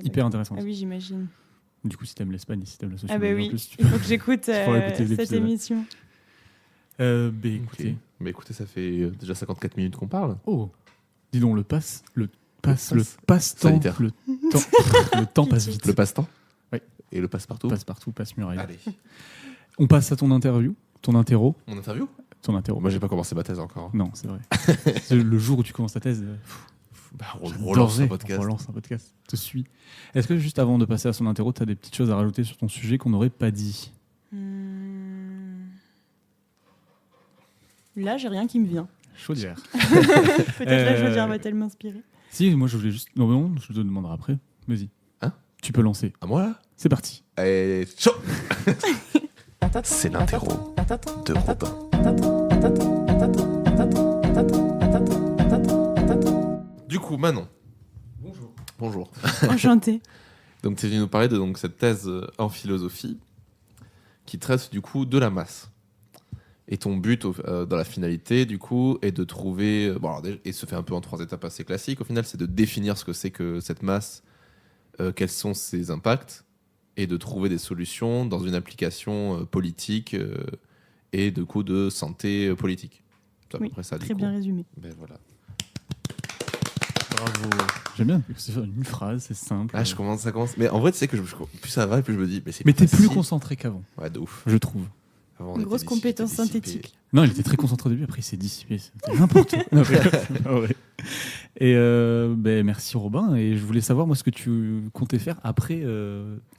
Hyper intéressant. Ah oui, j'imagine. Du coup, si t'aimes l'Espagne, si t'aimes la sociologie en plus, il faut que j'écoute cette émission. Écoutez, ça fait déjà 54 minutes qu'on parle. Oh, dis donc, le passe-temps. Le temps passe vite. Le passe-temps. Oui. Et le passe-partout. Passe-partout, passe-muraille. Allez. On passe à ton interview, ton interro. Mon interview ? Ton interro. Moi, j'ai pas commencé ma thèse encore. Non, c'est vrai. Le jour où tu commences ta thèse, relance un podcast. Relance un podcast. Te suis. Est-ce que juste avant de passer à son interro, tu as des petites choses à rajouter sur ton sujet qu'on n'aurait pas dit ? Là, j'ai rien qui me vient. Chaudière. Peut-être la chaudière va-t-elle m'inspirer. Si, moi je voulais juste... Non, je te demanderai après. Vas-y. Hein ? Tu peux lancer. À moi là ? C'est parti. Et chaud. C'est l'interro de Robin. Du coup, Manon. Bonjour. Enchantée. Donc tu es venu nous parler de cette thèse en philosophie qui traite du coup de la masse. Et ton but dans la finalité, du coup, est de trouver... et se fait un peu en 3 étapes assez classiques, au final, c'est de définir ce que c'est que cette masse, quels sont ses impacts, et de trouver des solutions dans une application politique et de coup de santé politique. C'est à peu près ça, du coup. Très bien résumé. Ben voilà. Bravo. J'aime bien, c'est une phrase, c'est simple. Ah, ça commence. Mais en vrai, tu sais que plus ça va, et plus je me dis... Mais t'es plus concentré qu'avant. Ouais, de ouf. Je trouve. Une grosse compétence synthétique. Non, il était très concentré au début, après il s'est dissipé. C'était n'importe quoi. Non, ouais. Et merci Robin. Et je voulais savoir, moi, ce que tu comptais faire après.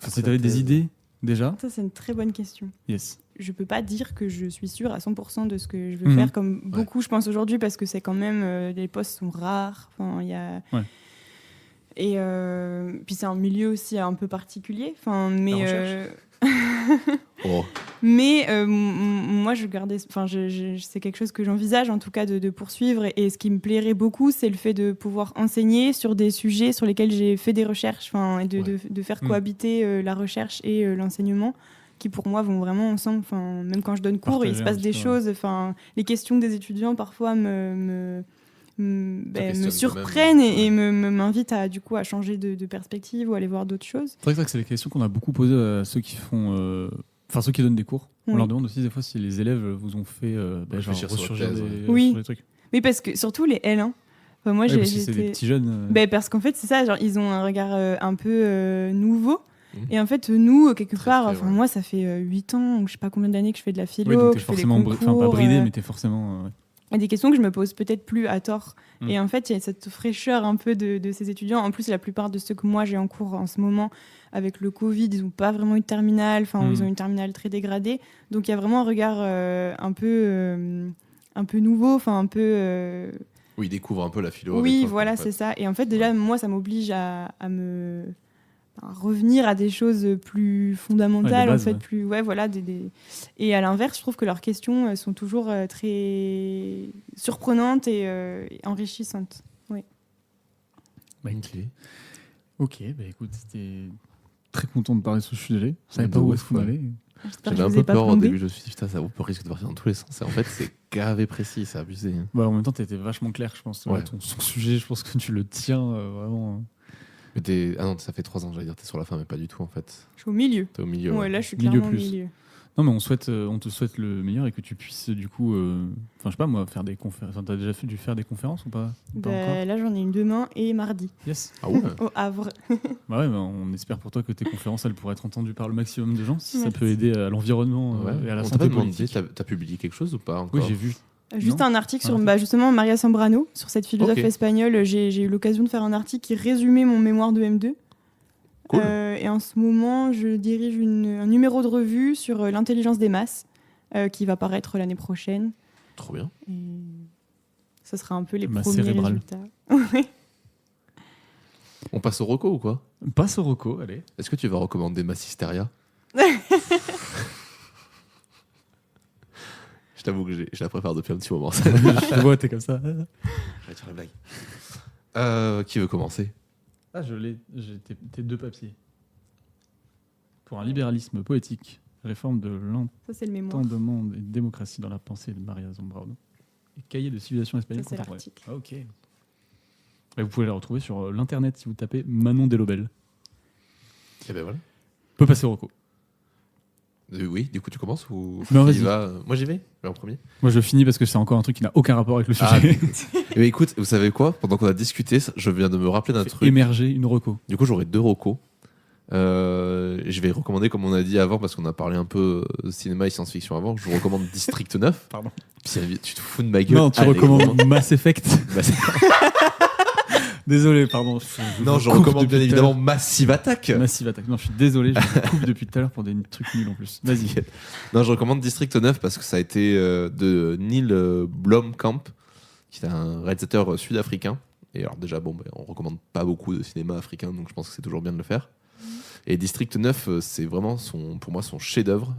Si tu avais des idées déjà. Ça, c'est une très bonne question. Yes. Je peux pas dire que je suis sûre à 100% de ce que je veux faire, comme beaucoup, je pense, aujourd'hui, parce que c'est quand même. Les postes sont rares. Enfin, il y a. Ouais. Et puis c'est un milieu aussi un peu particulier. Enfin, mais. Oh. Mais moi, je gardais. Enfin, c'est quelque chose que j'envisage, en tout cas, de poursuivre. Et ce qui me plairait beaucoup, c'est le fait de pouvoir enseigner sur des sujets sur lesquels j'ai fait des recherches, et de faire cohabiter la recherche et l'enseignement, qui pour moi vont vraiment ensemble. Enfin, même quand je donne cours, il se passe des choses. Enfin, les questions des étudiants parfois me surprennent et m'invitent à changer de perspective ou à aller voir d'autres choses. C'est vrai que c'est des questions qu'on a beaucoup posées à ceux qui font, ceux qui donnent des cours. On leur demande aussi des fois si les élèves vous ont fait ressurgir des trucs. Oui, parce que surtout les L1. Enfin, moi, c'est des petits jeunes. Parce qu'en fait, c'est ça, genre, ils ont un regard un peu nouveau. Et en fait, nous, quelque part, moi, ça fait 8 ans, donc je sais pas combien d'années que je fais de la philo. Oui, donc t'es forcément pas bridé, mais t'es forcément... Il y a des questions que je me pose peut-être plus à tort. Et en fait, il y a cette fraîcheur un peu de ces étudiants. En plus, la plupart de ceux que moi j'ai en cours en ce moment, avec le Covid, ils n'ont pas vraiment eu de terminale, ils ont une terminale très dégradée. Donc il y a vraiment un regard un peu nouveau, un peu... Oui, ils découvrent un peu la philo. Oui, voilà, c'est ça. Et en fait, déjà, moi, ça m'oblige à revenir à des choses plus fondamentales, bases, plus et à l'inverse, je trouve que leurs questions sont toujours très surprenantes et enrichissantes. Oui. Ok, écoute, c'était très content de parler de ce sujet. Je savais pas où est-ce qu'on allait. J'avais un peu peur au début, je me suis dit putain, ça risque de partir dans tous les sens. Et en fait, c'est gavé précis, c'est abusé. En même temps, t'étais vachement clair, je pense. Ton sujet, je pense que tu le tiens vraiment. Mais ah non, ça fait 3 ans, j'allais dire, t'es sur la fin, mais pas du tout en fait. Je suis au milieu. T'es au milieu. Ouais, là je suis clairement au milieu. Non, mais on te souhaite le meilleur et que tu puisses du coup, je sais pas moi, faire des conférences. T'as déjà dû faire des conférences ou pas encore là j'en ai une demain et mardi. Yes. Ah ouais. Au Havre. On espère pour toi que tes conférences elles pourraient être entendues par le maximum de gens, si ça peut aider à l'environnement et à la santé politique. T'as publié quelque chose ou pas encore? Oui, j'ai vu. Juste un article sur justement Maria Zambrano, sur cette philosophe espagnole. J'ai eu l'occasion de faire un article qui résumait mon mémoire de M2. Cool. Et en ce moment, je dirige un numéro de revue sur l'intelligence des masses qui va paraître l'année prochaine. Trop bien. Et ce sera un peu les masse premiers cérébrale. résultats. On passe au reco ou quoi? Passe au reco, allez. Est-ce que tu vas recommander Massisteria? Je t'avoue que je la prépare depuis un petit moment. Je te vois, t'es comme ça. Je vais dire la blague. Qui veut commencer? J'ai tes 2 papiers. Pour un libéralisme poétique, réforme de l'entendement et démocratie dans la pensée de Maria Zambrano. Et cahier de civilisation espagnole contemporaine. Ok. Et vous pouvez la retrouver sur l'internet si vous tapez Manon Delobel. Et ben voilà. Peut passer au reco. Oui, du coup tu commences ou non, vas-y. Moi j'y vais en premier. Moi je finis parce que c'est encore un truc qui n'a aucun rapport avec le sujet. Mais écoute, vous savez quoi? Pendant qu'on a discuté, je viens de me rappeler d'un truc. Émerger une reco. Du coup j'aurai 2 recos. Je vais recommander, comme on a dit avant, parce qu'on a parlé un peu cinéma et science-fiction avant, je vous recommande District 9. Pardon. Tu te fous de ma gueule. Non, tu recommandes Mass Effect. Désolé, pardon. Je recommande bien évidemment Massive Attack. Massive Attack. Non, je suis désolé, je me coupe depuis tout à l'heure pour des trucs nuls en plus. Vas-y. Non, je recommande District 9 parce que ça a été de Neil Blomkamp, qui est un réalisateur sud-africain. Et alors déjà, on recommande pas beaucoup de cinéma africain, donc je pense que c'est toujours bien de le faire. Et District 9, c'est vraiment pour moi son chef-d'œuvre.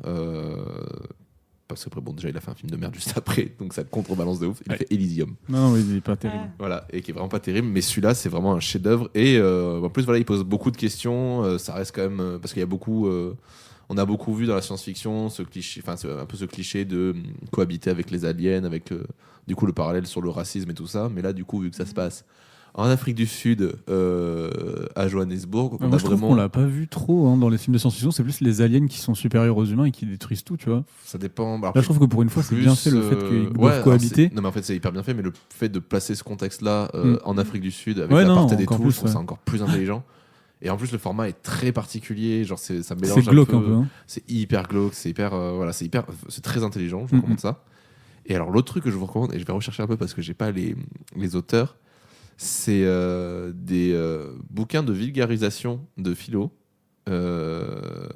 Parce que déjà il a fait un film de merde juste après, donc ça contrebalance de ouf. Il a fait Elysium. Non, il est pas terrible. Voilà, et qui est vraiment pas terrible, mais celui-là c'est vraiment un chef-d'œuvre. Et en plus il pose beaucoup de questions. Ça reste quand même parce qu'il y a beaucoup. On a beaucoup vu dans la science-fiction ce cliché, c'est un peu ce cliché de cohabiter avec les aliens, avec du coup le parallèle sur le racisme et tout ça. Mais là du coup vu que ça se passe en Afrique du Sud, à Johannesburg, moi, je trouve qu'on l'a pas vu trop dans les films de science-fiction. C'est plus les aliens qui sont supérieurs aux humains et qui détruisent tout, tu vois. Ça dépend. Là, je trouve que pour une fois, c'est bien fait le fait qu'ils doivent cohabiter. Non, mais en fait, c'est hyper bien fait, mais le fait de placer ce contexte-là en Afrique du Sud avec l'apartheid et tout, je trouve ça encore plus intelligent. Et en plus, le format est très particulier. Genre, ça mélange c'est glauque un peu. Hein. C'est hyper glauque. C'est très intelligent. Je vous recommande ça. Et alors, l'autre truc que je vous recommande, et je vais rechercher un peu parce que j'ai pas les auteurs, c'est des bouquins de vulgarisation de philo que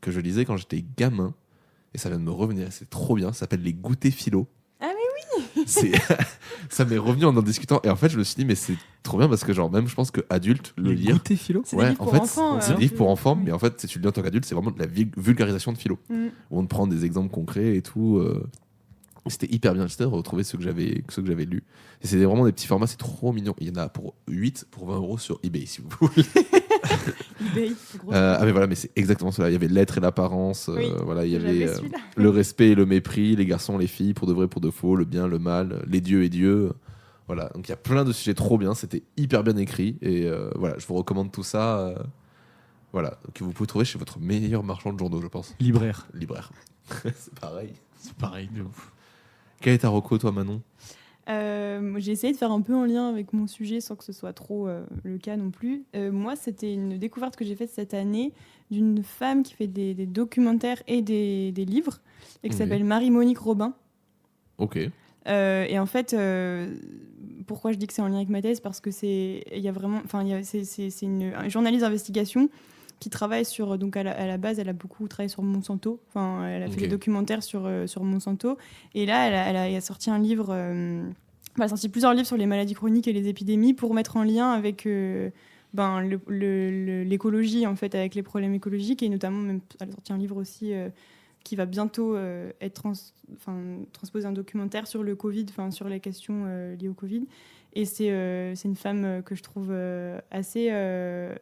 je lisais quand j'étais gamin. Et ça vient de me revenir. C'est trop bien. Ça s'appelle Les Goûters philo. Ah, mais oui. Ça m'est revenu en discutant. Et en fait, je me suis dit, mais c'est trop bien parce que, genre, même je pense qu'adulte, le lire. Goûter philo. C'est des livres pour enfants. C'est des livres pour enfants, mais en fait, si tu le lis en tant qu'adulte, c'est vraiment de la vulgarisation de philo. Où on te prend des exemples concrets et tout. C'était hyper bien. J'essaie de retrouver ceux que j'avais lus. Et c'est vraiment des petits formats, c'est trop mignon. Il y en a pour 8, pour 20 euros sur eBay, si vous voulez. eBay, mais voilà, mais c'est exactement cela. Il y avait l'être et l'apparence. Voilà, il y avait celui-là. le respect et le mépris, les garçons, les filles, pour de vrai, pour de faux, le bien, le mal, les dieux et Dieu. Voilà, donc il y a plein de sujets trop bien. C'était hyper bien écrit. Et voilà, je vous recommande tout ça. Voilà, que vous pouvez trouver chez votre meilleur marchand de journaux, je pense. Libraire. C'est pareil. C'est pareil, de ouf. Quel est ta reco, toi, Manon ? J'ai essayé de faire un peu en lien avec mon sujet sans que ce soit trop le cas non plus. Moi, c'était une découverte que j'ai faite cette année d'une femme qui fait des documentaires et des livres et qui s'appelle Marie-Monique Robin. Ok. Et en fait, pourquoi je dis que c'est en lien avec ma thèse ? Parce que c'est une journaliste d'investigation qui travaille sur, donc à la base, elle a beaucoup travaillé sur Monsanto. Enfin, elle a fait des documentaires sur Monsanto. Et là, elle a sorti un livre. Elle a sorti plusieurs livres sur les maladies chroniques et les épidémies pour mettre en lien avec l'écologie, en fait, avec les problèmes écologiques. Et notamment, même, elle a sorti un livre aussi qui va bientôt être transposer un documentaire sur le Covid, sur les questions liées au Covid. Et c'est une femme que je trouve assez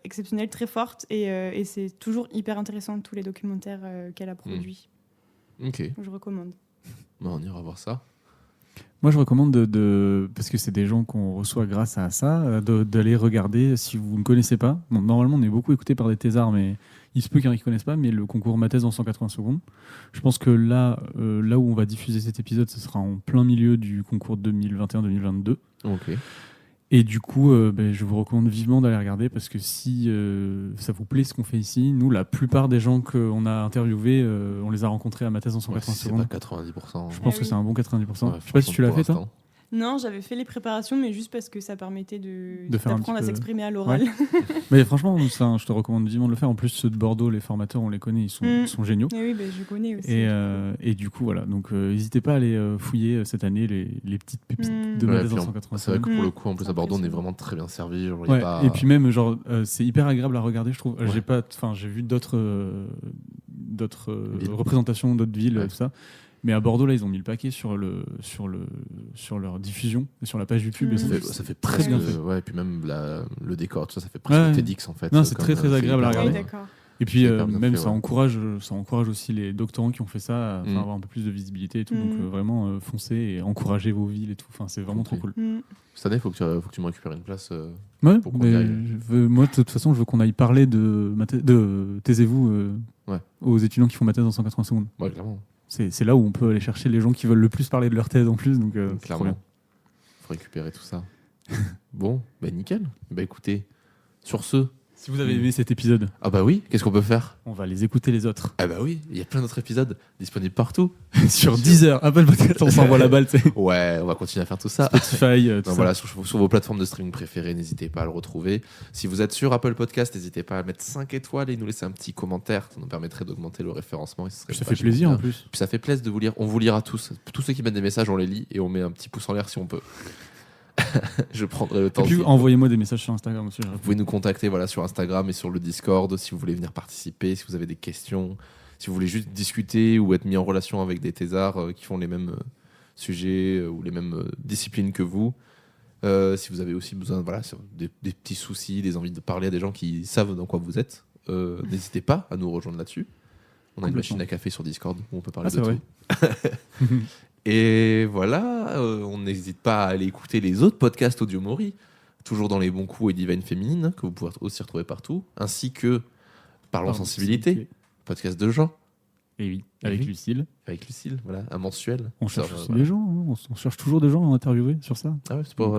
exceptionnelle, très forte. Et c'est toujours hyper intéressant, tous les documentaires qu'elle a produits. Ok. Donc, je recommande. On ira voir ça. Moi, je recommande parce que c'est des gens qu'on reçoit grâce à ça, d'aller regarder si vous ne connaissez pas. Bon, normalement, on est beaucoup écouté par des thésards, mais il se peut qu'il y en ait qui ne connaissent pas. Mais le concours Ma thèse en 180 secondes. Je pense que là où on va diffuser cet épisode, ce sera en plein milieu du concours 2021-2022. Ok. Et du coup, je vous recommande vivement d'aller regarder parce que si ça vous plaît ce qu'on fait ici, nous, la plupart des gens qu'on a interviewés, on les a rencontrés à Ma thèse en 180 secondes. C'est pas 90%. Je pense que c'est un bon 90%. Ouais, je sais pas si tu l'as fait, toi. Non, j'avais fait les préparations, mais juste parce que ça permettait d'apprendre à s'exprimer à l'oral. Ouais. Mais franchement, je te recommande vivement de le faire. En plus, ceux de Bordeaux, les formateurs, on les connaît, ils sont géniaux. Et oui, je connais aussi. Et du coup, voilà. Donc, n'hésitez pas à aller fouiller cette année les petites pépites de Ma thèse en 180 secondes. C'est vrai que pour le coup, en plus, à Bordeaux, on est vraiment très bien servi. Et puis même, c'est hyper agréable à regarder, je trouve. J'ai vu d'autres représentations, d'autres villes, tout ça. Mais à Bordeaux, là, ils ont mis le paquet sur leur diffusion et sur la page YouTube. Et ça fait presque bien fait. Ouais, et puis même le décor, tout ça fait presque TEDx en fait. Non, c'est très très agréable à regarder. D'accord. Et puis même ça encourage aussi les doctorants qui ont fait ça à avoir un peu plus de visibilité et tout. Donc vraiment foncez et encouragez vos villes et tout. Enfin, c'est vraiment trop cool. Cette année, il faut que tu me récupères une place. Pour qu'on y aille. Moi, de toute façon, je veux qu'on aille parler de Taisez-vous aux étudiants qui font Ma thèse en 180 secondes. Ouais, clairement. C'est là où on peut aller chercher les gens qui veulent le plus parler de leur thèse en plus. Donc, clairement. Il faut récupérer tout ça. Bon, nickel. Écoutez, sur ce... Si vous avez aimé cet épisode... Ah bah oui, qu'est-ce qu'on peut faire ? On va les écouter les autres. Ah bah oui, il y a plein d'autres épisodes disponibles partout. Sur Deezer, Apple Podcast, on s'envoie la balle. Ouais, on va continuer à faire tout ça. Spotify, tout ça. Voilà, sur vos plateformes de streaming préférées, n'hésitez pas à le retrouver. Si vous êtes sur Apple Podcast, n'hésitez pas à mettre 5 étoiles et nous laisser un petit commentaire. Ça nous permettrait d'augmenter le référencement. Ça fait plaisir en plus. Puis ça fait plaisir de vous lire. On vous lira tous. Tous ceux qui mettent des messages, on les lit et on met un petit pouce en l'air si on peut. Je prendrai le temps. Et puis envoyez-moi des messages sur Instagram aussi. Vous pouvez nous contacter sur Instagram et sur le Discord si vous voulez venir participer, si vous avez des questions, si vous voulez juste discuter ou être mis en relation avec des thésards qui font les mêmes sujets ou les mêmes disciplines que vous. Si vous avez aussi besoin des petits soucis, des envies de parler à des gens qui savent dans quoi vous êtes, n'hésitez pas à nous rejoindre là-dessus. On a une machine à café sur Discord où on peut parler de tout. Et voilà, on n'hésite pas à aller écouter les autres podcasts Audio Mori, toujours dans les bons coups et Divine Féminine, que vous pouvez aussi retrouver partout, ainsi que Parlons Sensibilité, podcast de Jean. Et oui, avec Lucille. Avec Lucille, voilà, un mensuel. On cherche aussi des gens, on cherche toujours des gens à interviewer sur ça. Ah ouais, c'est pour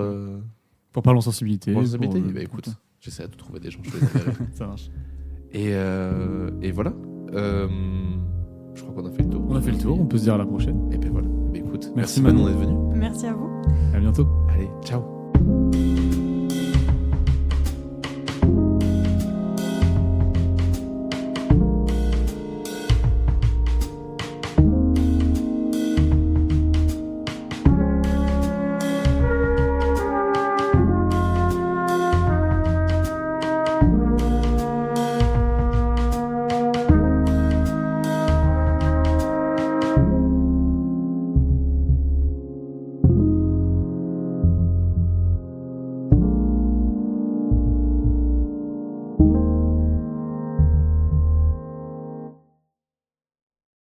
Parlons Sensibilité. Pour sensibilité. Écoute, J'essaierai de trouver des gens, je les enverrai. Ça marche. Et voilà. Je crois qu'on a fait le tour. On a fait le tour, on peut se dire à la prochaine. Et ben voilà. Mais écoute, merci Manon d'être venu. Merci à vous. À bientôt. Allez, ciao.